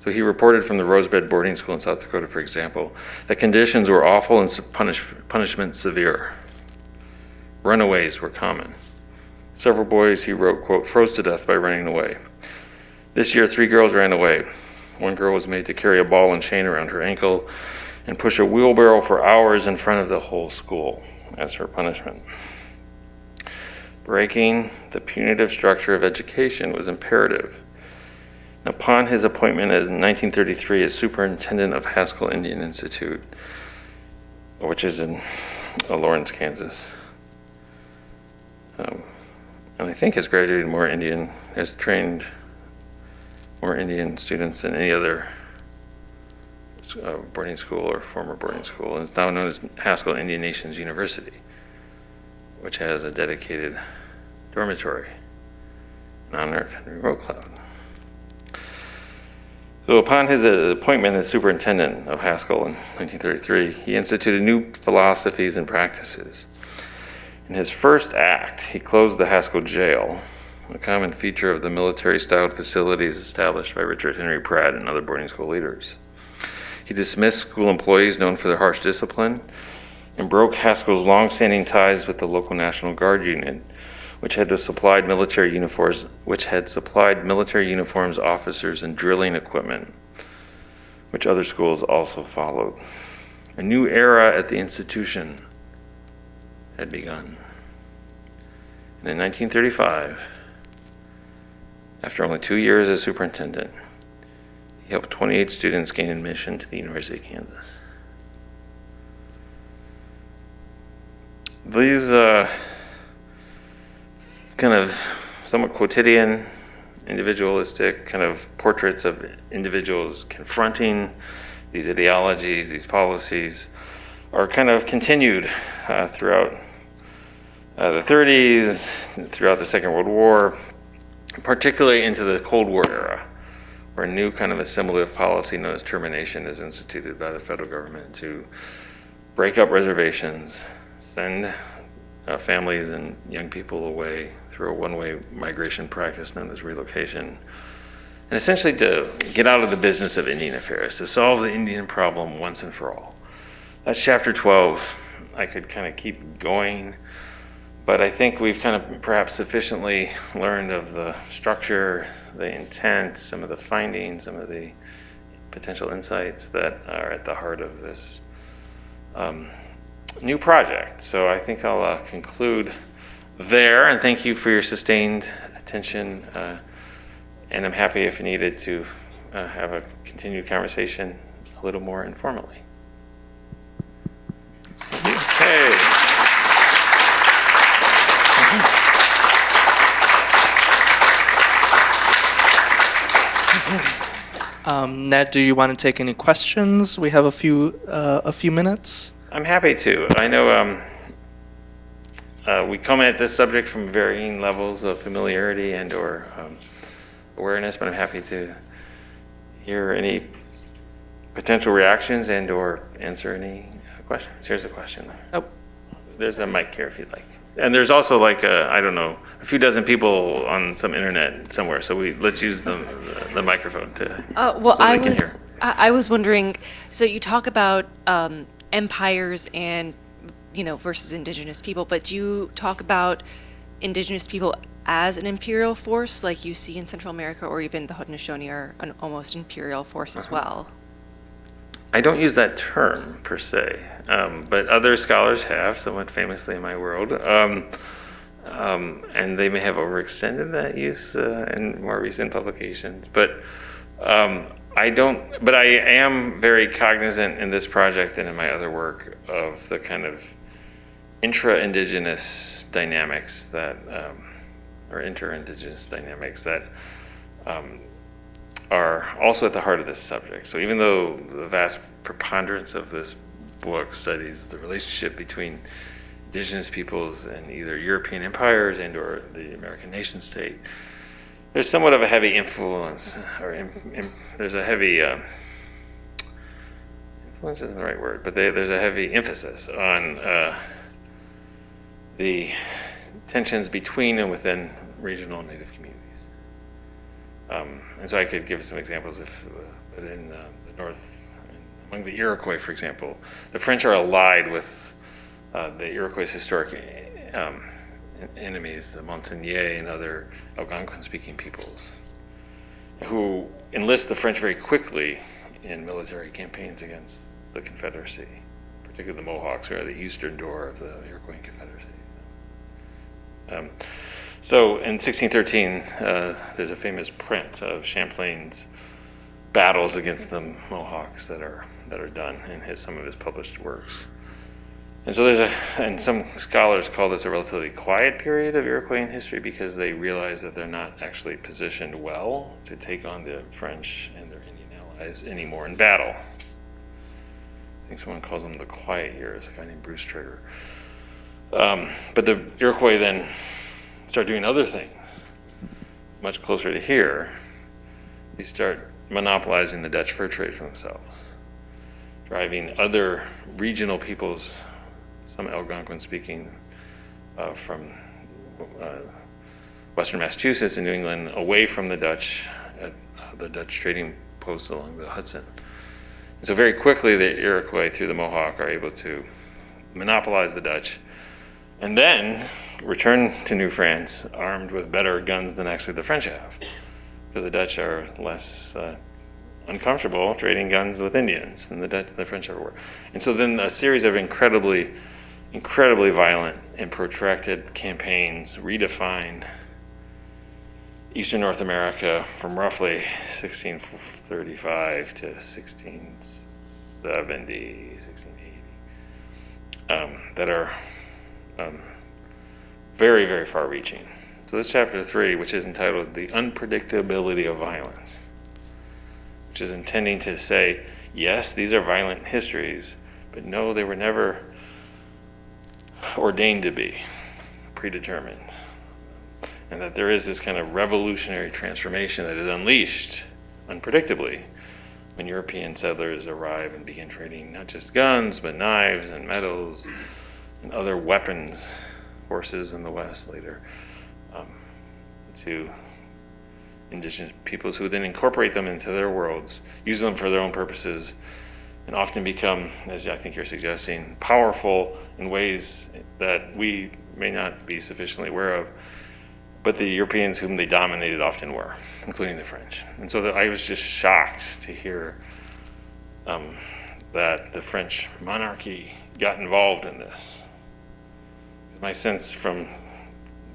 So he reported from the Rosebud boarding school in South Dakota, for example, that conditions were awful and punishment severe. Runaways were common. Several boys, he wrote, quote, "froze to death by running away. This year, 3 girls ran away. One girl was made to carry a ball and chain around her ankle and push a wheelbarrow for hours in front of the whole school as her punishment." Breaking the punitive structure of education was imperative. Upon his appointment in 1933 as superintendent of Haskell Indian Institute, which is in Lawrence, Kansas, and I think has trained more Indian students than any other boarding school or former boarding school, and is now known as Haskell Indian Nations University, which has a dedicated dormitory in honor of Henry Roe Cloud. So upon his appointment as superintendent of Haskell in 1933, he instituted new philosophies and practices. In his first act, he closed the Haskell jail, a common feature of the military-styled facilities established by Richard Henry Pratt and other boarding school leaders. He dismissed school employees known for their harsh discipline and broke Haskell's long-standing ties with the local National Guard unit, which had supplied military uniforms, officers, and drilling equipment, which other schools also followed. A new era at the institution had begun. And in 1935, after only 2 years as superintendent, he helped 28 students gain admission to the University of Kansas. These kind of somewhat quotidian, individualistic kind of portraits of individuals confronting these ideologies, these policies, are kind of continued throughout the 30s, throughout the Second World War, particularly into the Cold War era, where a new kind of assimilative policy known as termination is instituted by the federal government to break up reservations, send families and young people away through a one-way migration practice known as relocation, and essentially to get out of the business of Indian affairs, to solve the Indian problem once and for all. That's chapter 12. I could kind of keep going, but I think we've kind of perhaps sufficiently learned of the structure, the intent, some of the findings, some of the potential insights that are at the heart of this new project. So I think I'll conclude there, and thank you for your sustained attention, and I'm happy if needed to have a continued conversation a little more informally. Okay. Ned, do you want to take any questions? We have a few minutes. I'm happy to. I know we come at this subject from varying levels of familiarity and/or awareness, but I'm happy to hear any potential reactions and/or answer any questions. Here's a question. Oh. There's a mic here if you'd like. And there's also like I don't know, a few dozen people on some internet somewhere. So let's use the microphone to. Well, so they can hear. I was wondering. So you talk about empires and versus indigenous people, but do you talk about indigenous people as an imperial force, like you see in Central America, or even the Haudenosaunee are an almost imperial force as well? I don't use that term per se, but other scholars have, somewhat famously in my world, and they may have overextended that use in more recent publications. But I don't. But I am very cognizant in this project and in my other work of the kind of intra-indigenous dynamics that, or inter-indigenous dynamics that. Are also at the heart of this subject. So even though the vast preponderance of this book studies the relationship between indigenous peoples and either European empires and or the American nation state, there's somewhat of a heavy influence, or there's a heavy, influence isn't the right word, but there's a heavy emphasis on the tensions between and within regional Native communities. And so I could give some examples but in the north, among the Iroquois, for example, the French are allied with the Iroquois' historic enemies, the Montagnais and other Algonquin-speaking peoples, who enlist the French very quickly in military campaigns against the Confederacy, particularly the Mohawks, who are the eastern door of the Iroquois Confederacy. So in 1613, there's a famous print of Champlain's battles against the Mohawks that are done in some of his published works. And so and some scholars call this a relatively quiet period of Iroquoian history because they realize that they're not actually positioned well to take on the French and their Indian allies anymore in battle. I think someone calls them the quiet years, a guy named Bruce Trigger. But the Iroquois then start doing other things much closer to here. They start monopolizing the Dutch fur trade for themselves, driving other regional peoples, some Algonquin speaking, from western Massachusetts and New England away from the Dutch at the Dutch trading posts along the Hudson. And so very quickly the Iroquois through the Mohawk are able to monopolize the Dutch and then return to New France armed with better guns than actually the French have, because the Dutch are less uncomfortable trading guns with Indians than the French ever were. And so then a series of incredibly violent and protracted campaigns redefine Eastern North America from roughly 1635 to 1670, 1680, that are very, very far-reaching. So this chapter 3, which is entitled The Unpredictability of Violence, which is intending to say, yes, these are violent histories, but no, they were never ordained to be, predetermined. And that there is this kind of revolutionary transformation that is unleashed unpredictably when European settlers arrive and begin trading not just guns, but knives and metals and other weapons, horses in the West later, to indigenous peoples who then incorporate them into their worlds, use them for their own purposes, and often become, as I think you're suggesting, powerful in ways that we may not be sufficiently aware of, but the Europeans whom they dominated often were, including the French. And so I was just shocked to hear that the French monarchy got involved in this. My sense from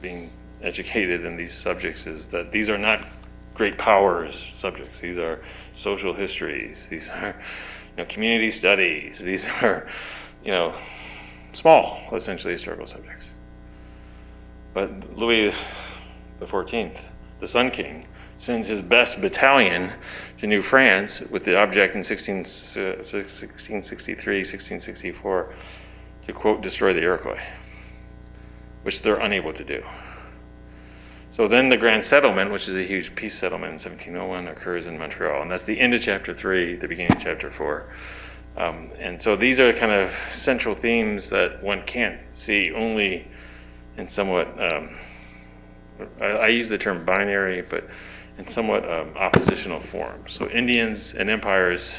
being educated in these subjects is that these are not great powers subjects. These are social histories. These are community studies. These are, small, essentially, historical subjects. But Louis XIV, the Sun King, sends his best battalion to New France with the object in 1663, 1664 to, quote, destroy the Iroquois, which they're unable to do. So then the Grand Settlement, which is a huge peace settlement in 1701, occurs in Montreal, and that's the end of chapter 3, the beginning of chapter 4. And so these are kind of central themes that one can't see only in somewhat, I use the term binary, but in somewhat oppositional form. So Indians and empires,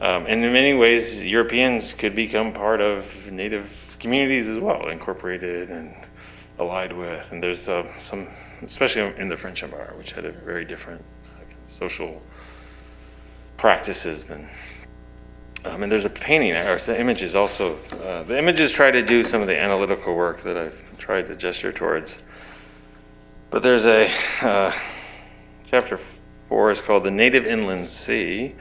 and in many ways, Europeans could become part of native communities as well, incorporated and allied with. And there's some, especially in the French Empire, which had a very different social practices than. And there's a painting, or the images also. The images try to do some of the analytical work that I've tried to gesture towards. But there's a, chapter 4 is called The Native Inland Sea,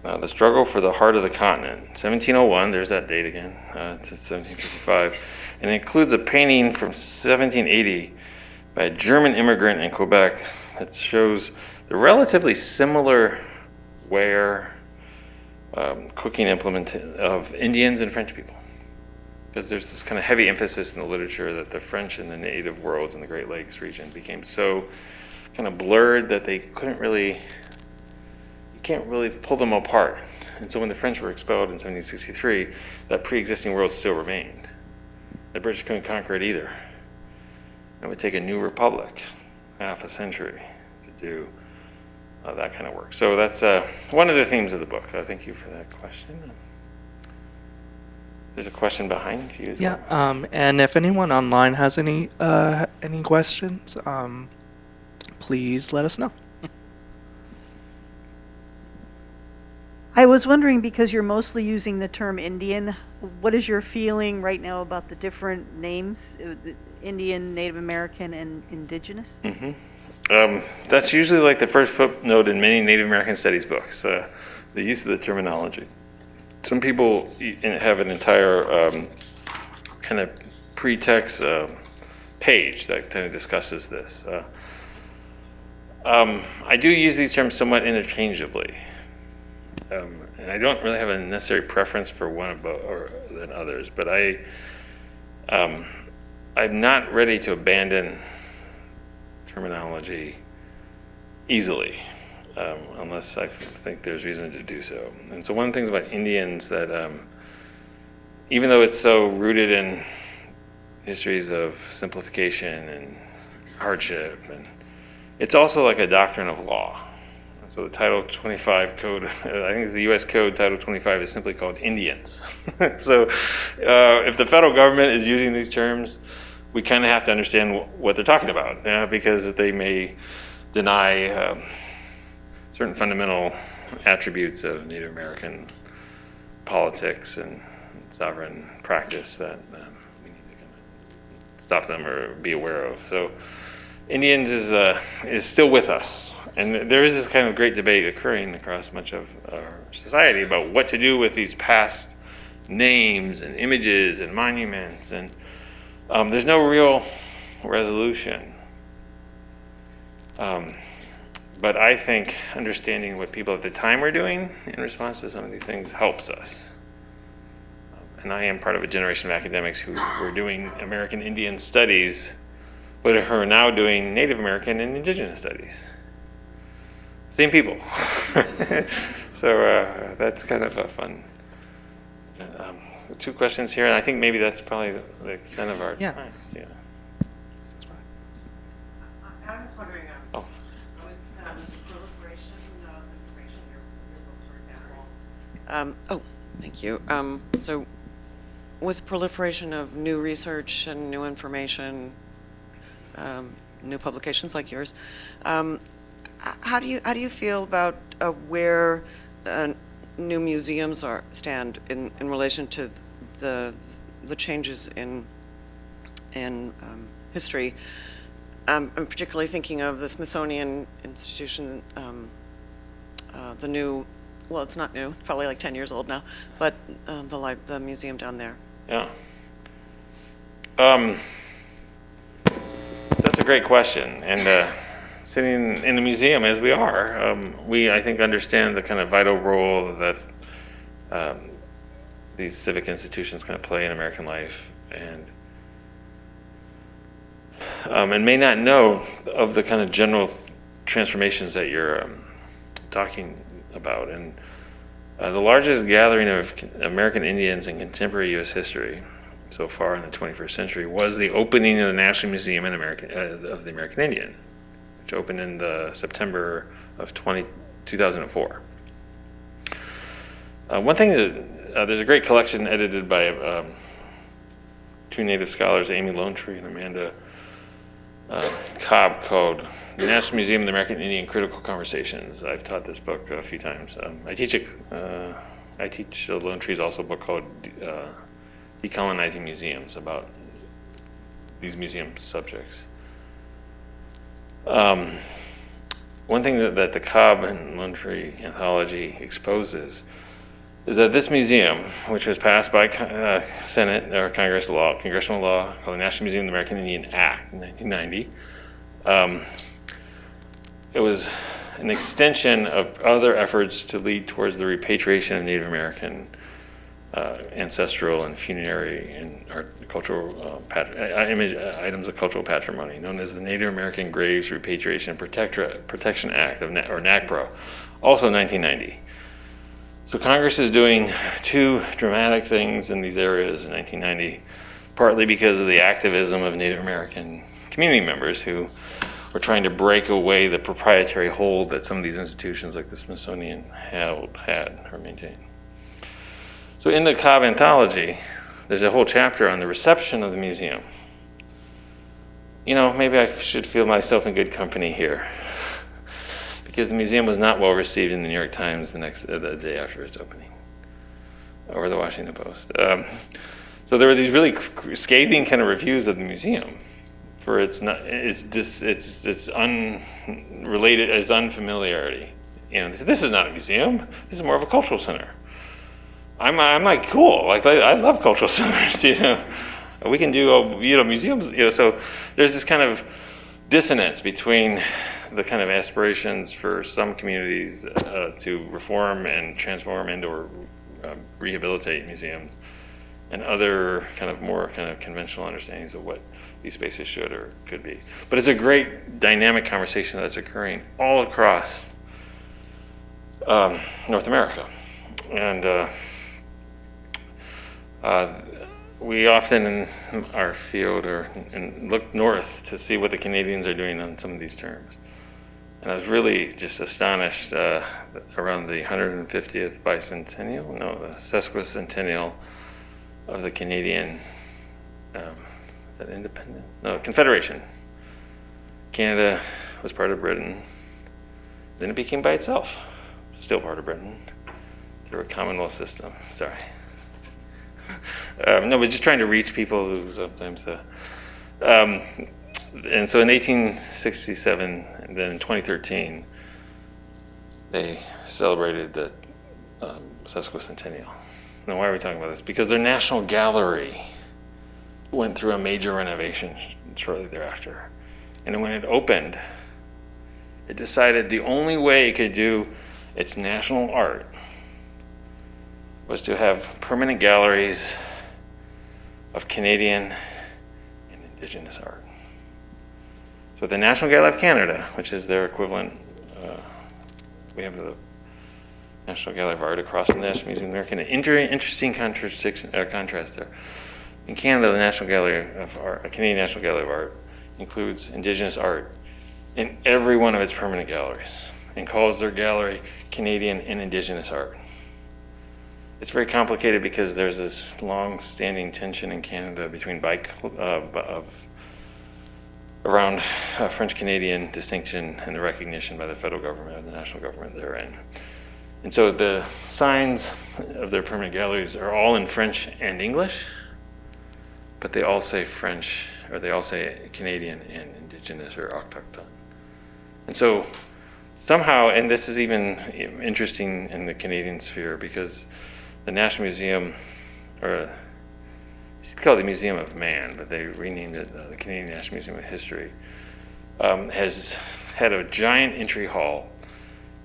the Struggle for the Heart of the Continent. 1701, there's that date again, to 1755. And it includes a painting from 1780 by a German immigrant in Quebec that shows the relatively similar ware, cooking implement of Indians and French people. Because there's this kind of heavy emphasis in the literature that the French and the native worlds in the Great Lakes region became so kind of blurred that they couldn't really, you can't really pull them apart. And so when the French were expelled in 1763, that pre-existing world still remained. The British couldn't conquer it either. It would take a new republic, half a century, to do that kind of work. So that's one of the themes of the book. Thank you for that question. There's a question behind you as well. And if anyone online has any questions, please let us know. I was wondering, because you're mostly using the term Indian, what is your feeling right now about the different names, Indian, Native American, and Indigenous? That's usually like the first footnote in many Native American studies books, the use of the terminology. Some people have an entire kind of pretext page that kind of discusses this. I do use these terms somewhat interchangeably. And I don't really have a necessary preference for one than others, but I'm not ready to abandon terminology easily, unless I think there's reason to do so. And so one of the things about Indians that, even though it's so rooted in histories of simplification and hardship, and it's also like a doctrine of law. So the Title 25 code, I think it's the U.S. Code, Title 25 is simply called Indians. So if the federal government is using these terms, we kind of have to understand what they're talking about, because they may deny certain fundamental attributes of Native American politics and sovereign practice that we need to kind of stop them or be aware of. So Indians is still with us. And there is this kind of great debate occurring across much of our society about what to do with these past names and images and monuments. And there's no real resolution. But I think understanding what people at the time were doing in response to some of these things helps us. And I am part of a generation of academics who were doing American Indian studies, but who are now doing Native American and Indigenous studies. Same people. So that's kind of a fun. 2 questions here, and I think maybe that's probably the extent of our time. Yeah. I was wondering, with the proliferation of information, your book, for example. Thank you. So, with proliferation of new research and new information, new publications like yours, how do you feel about where new museums stand in relation to the changes in history? I'm particularly thinking of the Smithsonian Institution, the new well, it's not new, probably like 10 years old now, but the museum down there. Yeah. That's a great question. And sitting in the museum as we are, we, I think, understand the kind of vital role that these civic institutions kind of play in American life, and may not know of the kind of general transformations that you're talking about. And the largest gathering of American Indians in contemporary U.S. history so far in the 21st century was the opening of the National Museum of the American Indian, which opened in the September of 2004. One thing that there's a great collection edited by two Native scholars, Amy Lonetree and Amanda Cobb, called The National Museum of the American Indian: Critical Conversations. I've taught this book a few times. I teach Lonetree's also a book called Decolonizing Museums, about these museum subjects. One thing that the Cobb and Lonetree anthology exposes is that this museum, which was passed by Senate or congressional law called the National Museum of the American Indian Act in 1990, it was an extension of other efforts to lead towards the repatriation of Native American ancestral and funerary and cultural items of cultural patrimony, known as the Native American Graves Repatriation Protection Act, or NAGPRO, also 1990. So Congress is doing two dramatic things in these areas in 1990, partly because of the activism of Native American community members who were trying to break away the proprietary hold that some of these institutions like the Smithsonian had or maintained. So in the Cobb anthology, there's a whole chapter on the reception of the museum. You know, maybe I should feel myself in good company here, because the museum was not well received in the New York Times the day after its opening, or the Washington Post. So there were these really scathing kind of reviews of the museum for its unfamiliarity. You know, they said, this is not a museum. This is more of a cultural center. I'm like, cool. Like, I love cultural centers. You know, we can do museums. You know, so there's this kind of dissonance between the kind of aspirations for some communities to reform and transform and/or rehabilitate museums, and other more conventional understandings of what these spaces should or could be. But it's a great dynamic conversation that's occurring all across North America, and we often in our field look north to see what the Canadians are doing on some of these terms. And I was really just astonished around the 150th bicentennial, the sesquicentennial of the Canadian, is that independence? No, Confederation. Canada was part of Britain. Then it became by itself, still part of Britain, through a Commonwealth system. Sorry. No, but just trying to reach people who sometimes. And so in 1867, and then in 2013, they celebrated the sesquicentennial. Now, why are we talking about this? Because their National Gallery went through a major renovation shortly thereafter. And when it opened, it decided the only way it could do its national art was to have permanent galleries of Canadian and Indigenous art. So the National Gallery of Canada, which is their equivalent, we have the National Gallery of Art across from the National Museum of America. An interesting contrast there. In Canada, the National Gallery of Art, Canadian National Gallery of Art, includes Indigenous art in every one of its permanent galleries, and calls their gallery Canadian and Indigenous art. It's very complicated because there's this long-standing tension in Canada between around French-Canadian distinction and the recognition by the federal government and the national government therein. And so the signs of their permanent galleries are all in French and English, but they all say French, or they all say Canadian and Indigenous or Autochthone. And so somehow, and this is even interesting in the Canadian sphere, because the National Museum, or you should call it the Museum of Man, but they renamed it the Canadian National Museum of History, has had a giant entry hall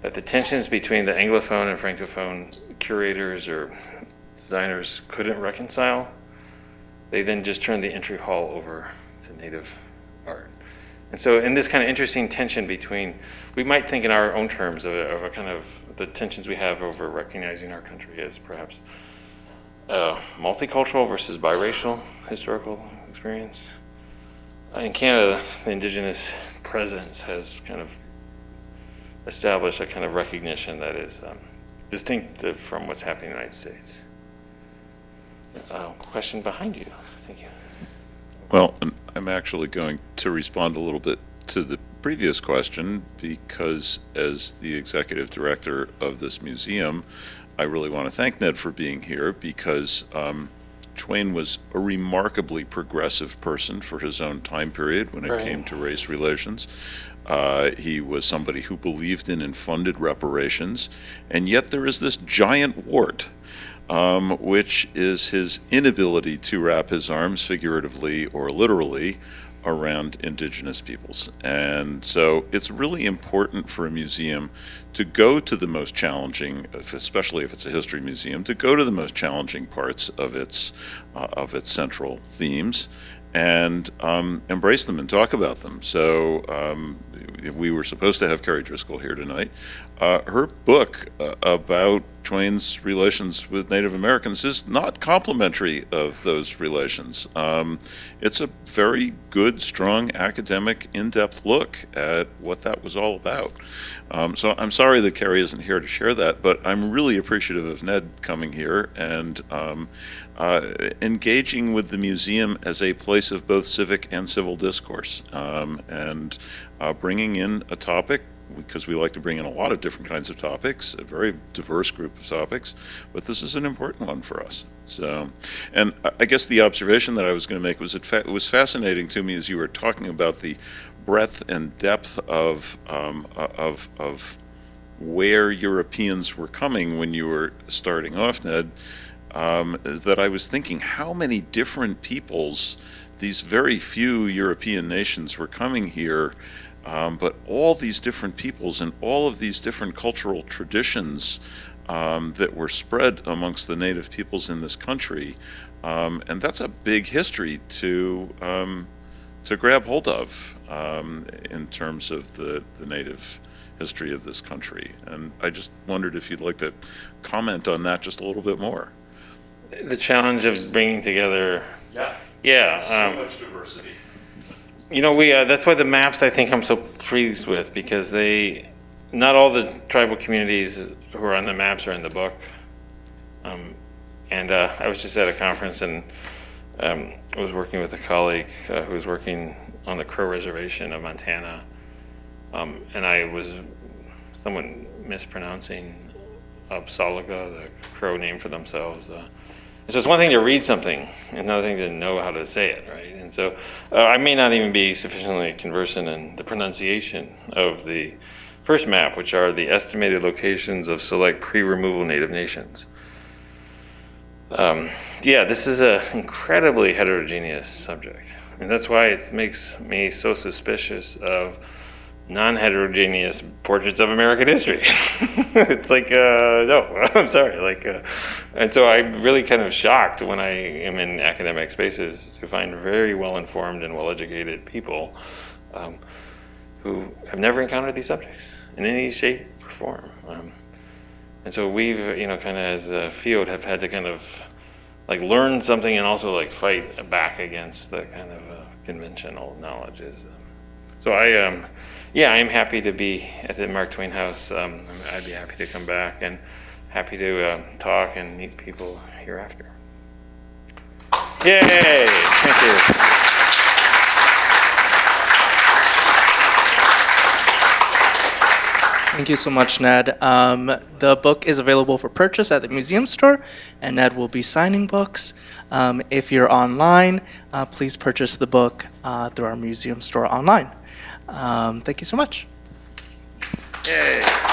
that the tensions between the Anglophone and Francophone curators or designers couldn't reconcile. They then just turned the entry hall over to Native art. And so in this kind of interesting tension between, we might think in our own terms of a kind of the tensions we have over recognizing our country as perhaps multicultural versus biracial historical experience. In Canada, the Indigenous presence has kind of established a kind of recognition that is distinctive from what's happening in the United States. Question behind you. Thank you. Well, I'm actually going to respond a little bit to the previous question, because as the executive director of this museum, I really want to thank Ned for being here, because Twain was a remarkably progressive person for his own time period when it came to race relations. He was somebody who believed in and funded reparations, and yet there is this giant wart, which is his inability to wrap his arms figuratively or literally around Indigenous peoples. And so it's really important for a museum to go to the most challenging, especially if it's a history museum, to go to the most challenging parts of its central themes and embrace them and talk about them. So we were supposed to have Carrie Driscoll here tonight. Her book about Twain's relations with Native Americans is not complimentary of those relations. It's a very good, strong, academic, in-depth look at what that was all about. So I'm sorry that Carrie isn't here to share that, but I'm really appreciative of Ned coming here and engaging with the museum as a place of both civic and civil discourse, and bringing in a topic, because we like to bring in a lot of different kinds of topics, a very diverse group of topics, but this is an important one for us. So, and I guess the observation that I was going to make was it was fascinating to me as you were talking about the breadth and depth of where Europeans were coming when you were starting off, Ned, is that I was thinking how many different peoples, these very few European nations were coming here, but all these different peoples and all of these different cultural traditions that were spread amongst the native peoples in this country, and that's a big history to grab hold of in terms of the native history of this country. And I just wondered if you'd like to comment on that just a little bit more. The challenge of bringing together. So much diversity. You know, that's why the maps I think I'm so pleased with, because not all the tribal communities who are on the maps are in the book. And I was just at a conference and I was working with a colleague who was working on the Crow Reservation of Montana. And I was somewhat mispronouncing Upsalaga, the Crow name for themselves. So it's one thing to read something, another thing to know how to say it, right? And so I may not even be sufficiently conversant in the pronunciation of the first map, which are the estimated locations of select pre-removal native nations. This is an incredibly heterogeneous subject. And that's why it makes me so suspicious of non-heterogeneous portraits of American history. It's like, no, I'm sorry. And so I'm really kind of shocked when I am in academic spaces to find very well-informed and well-educated people who have never encountered these subjects in any shape or form. And so we've, kind of as a field, have had to kind of learn something and also fight back against the kind of conventional knowledges. So I'm happy to be at the Mark Twain House. I'd be happy to come back and happy to talk and meet people hereafter. Yay! Thank you. Thank you so much, Ned. The book is available for purchase at the museum store, and Ned will be signing books. If you're online, please purchase the book through our museum store online. Thank you so much. Yay.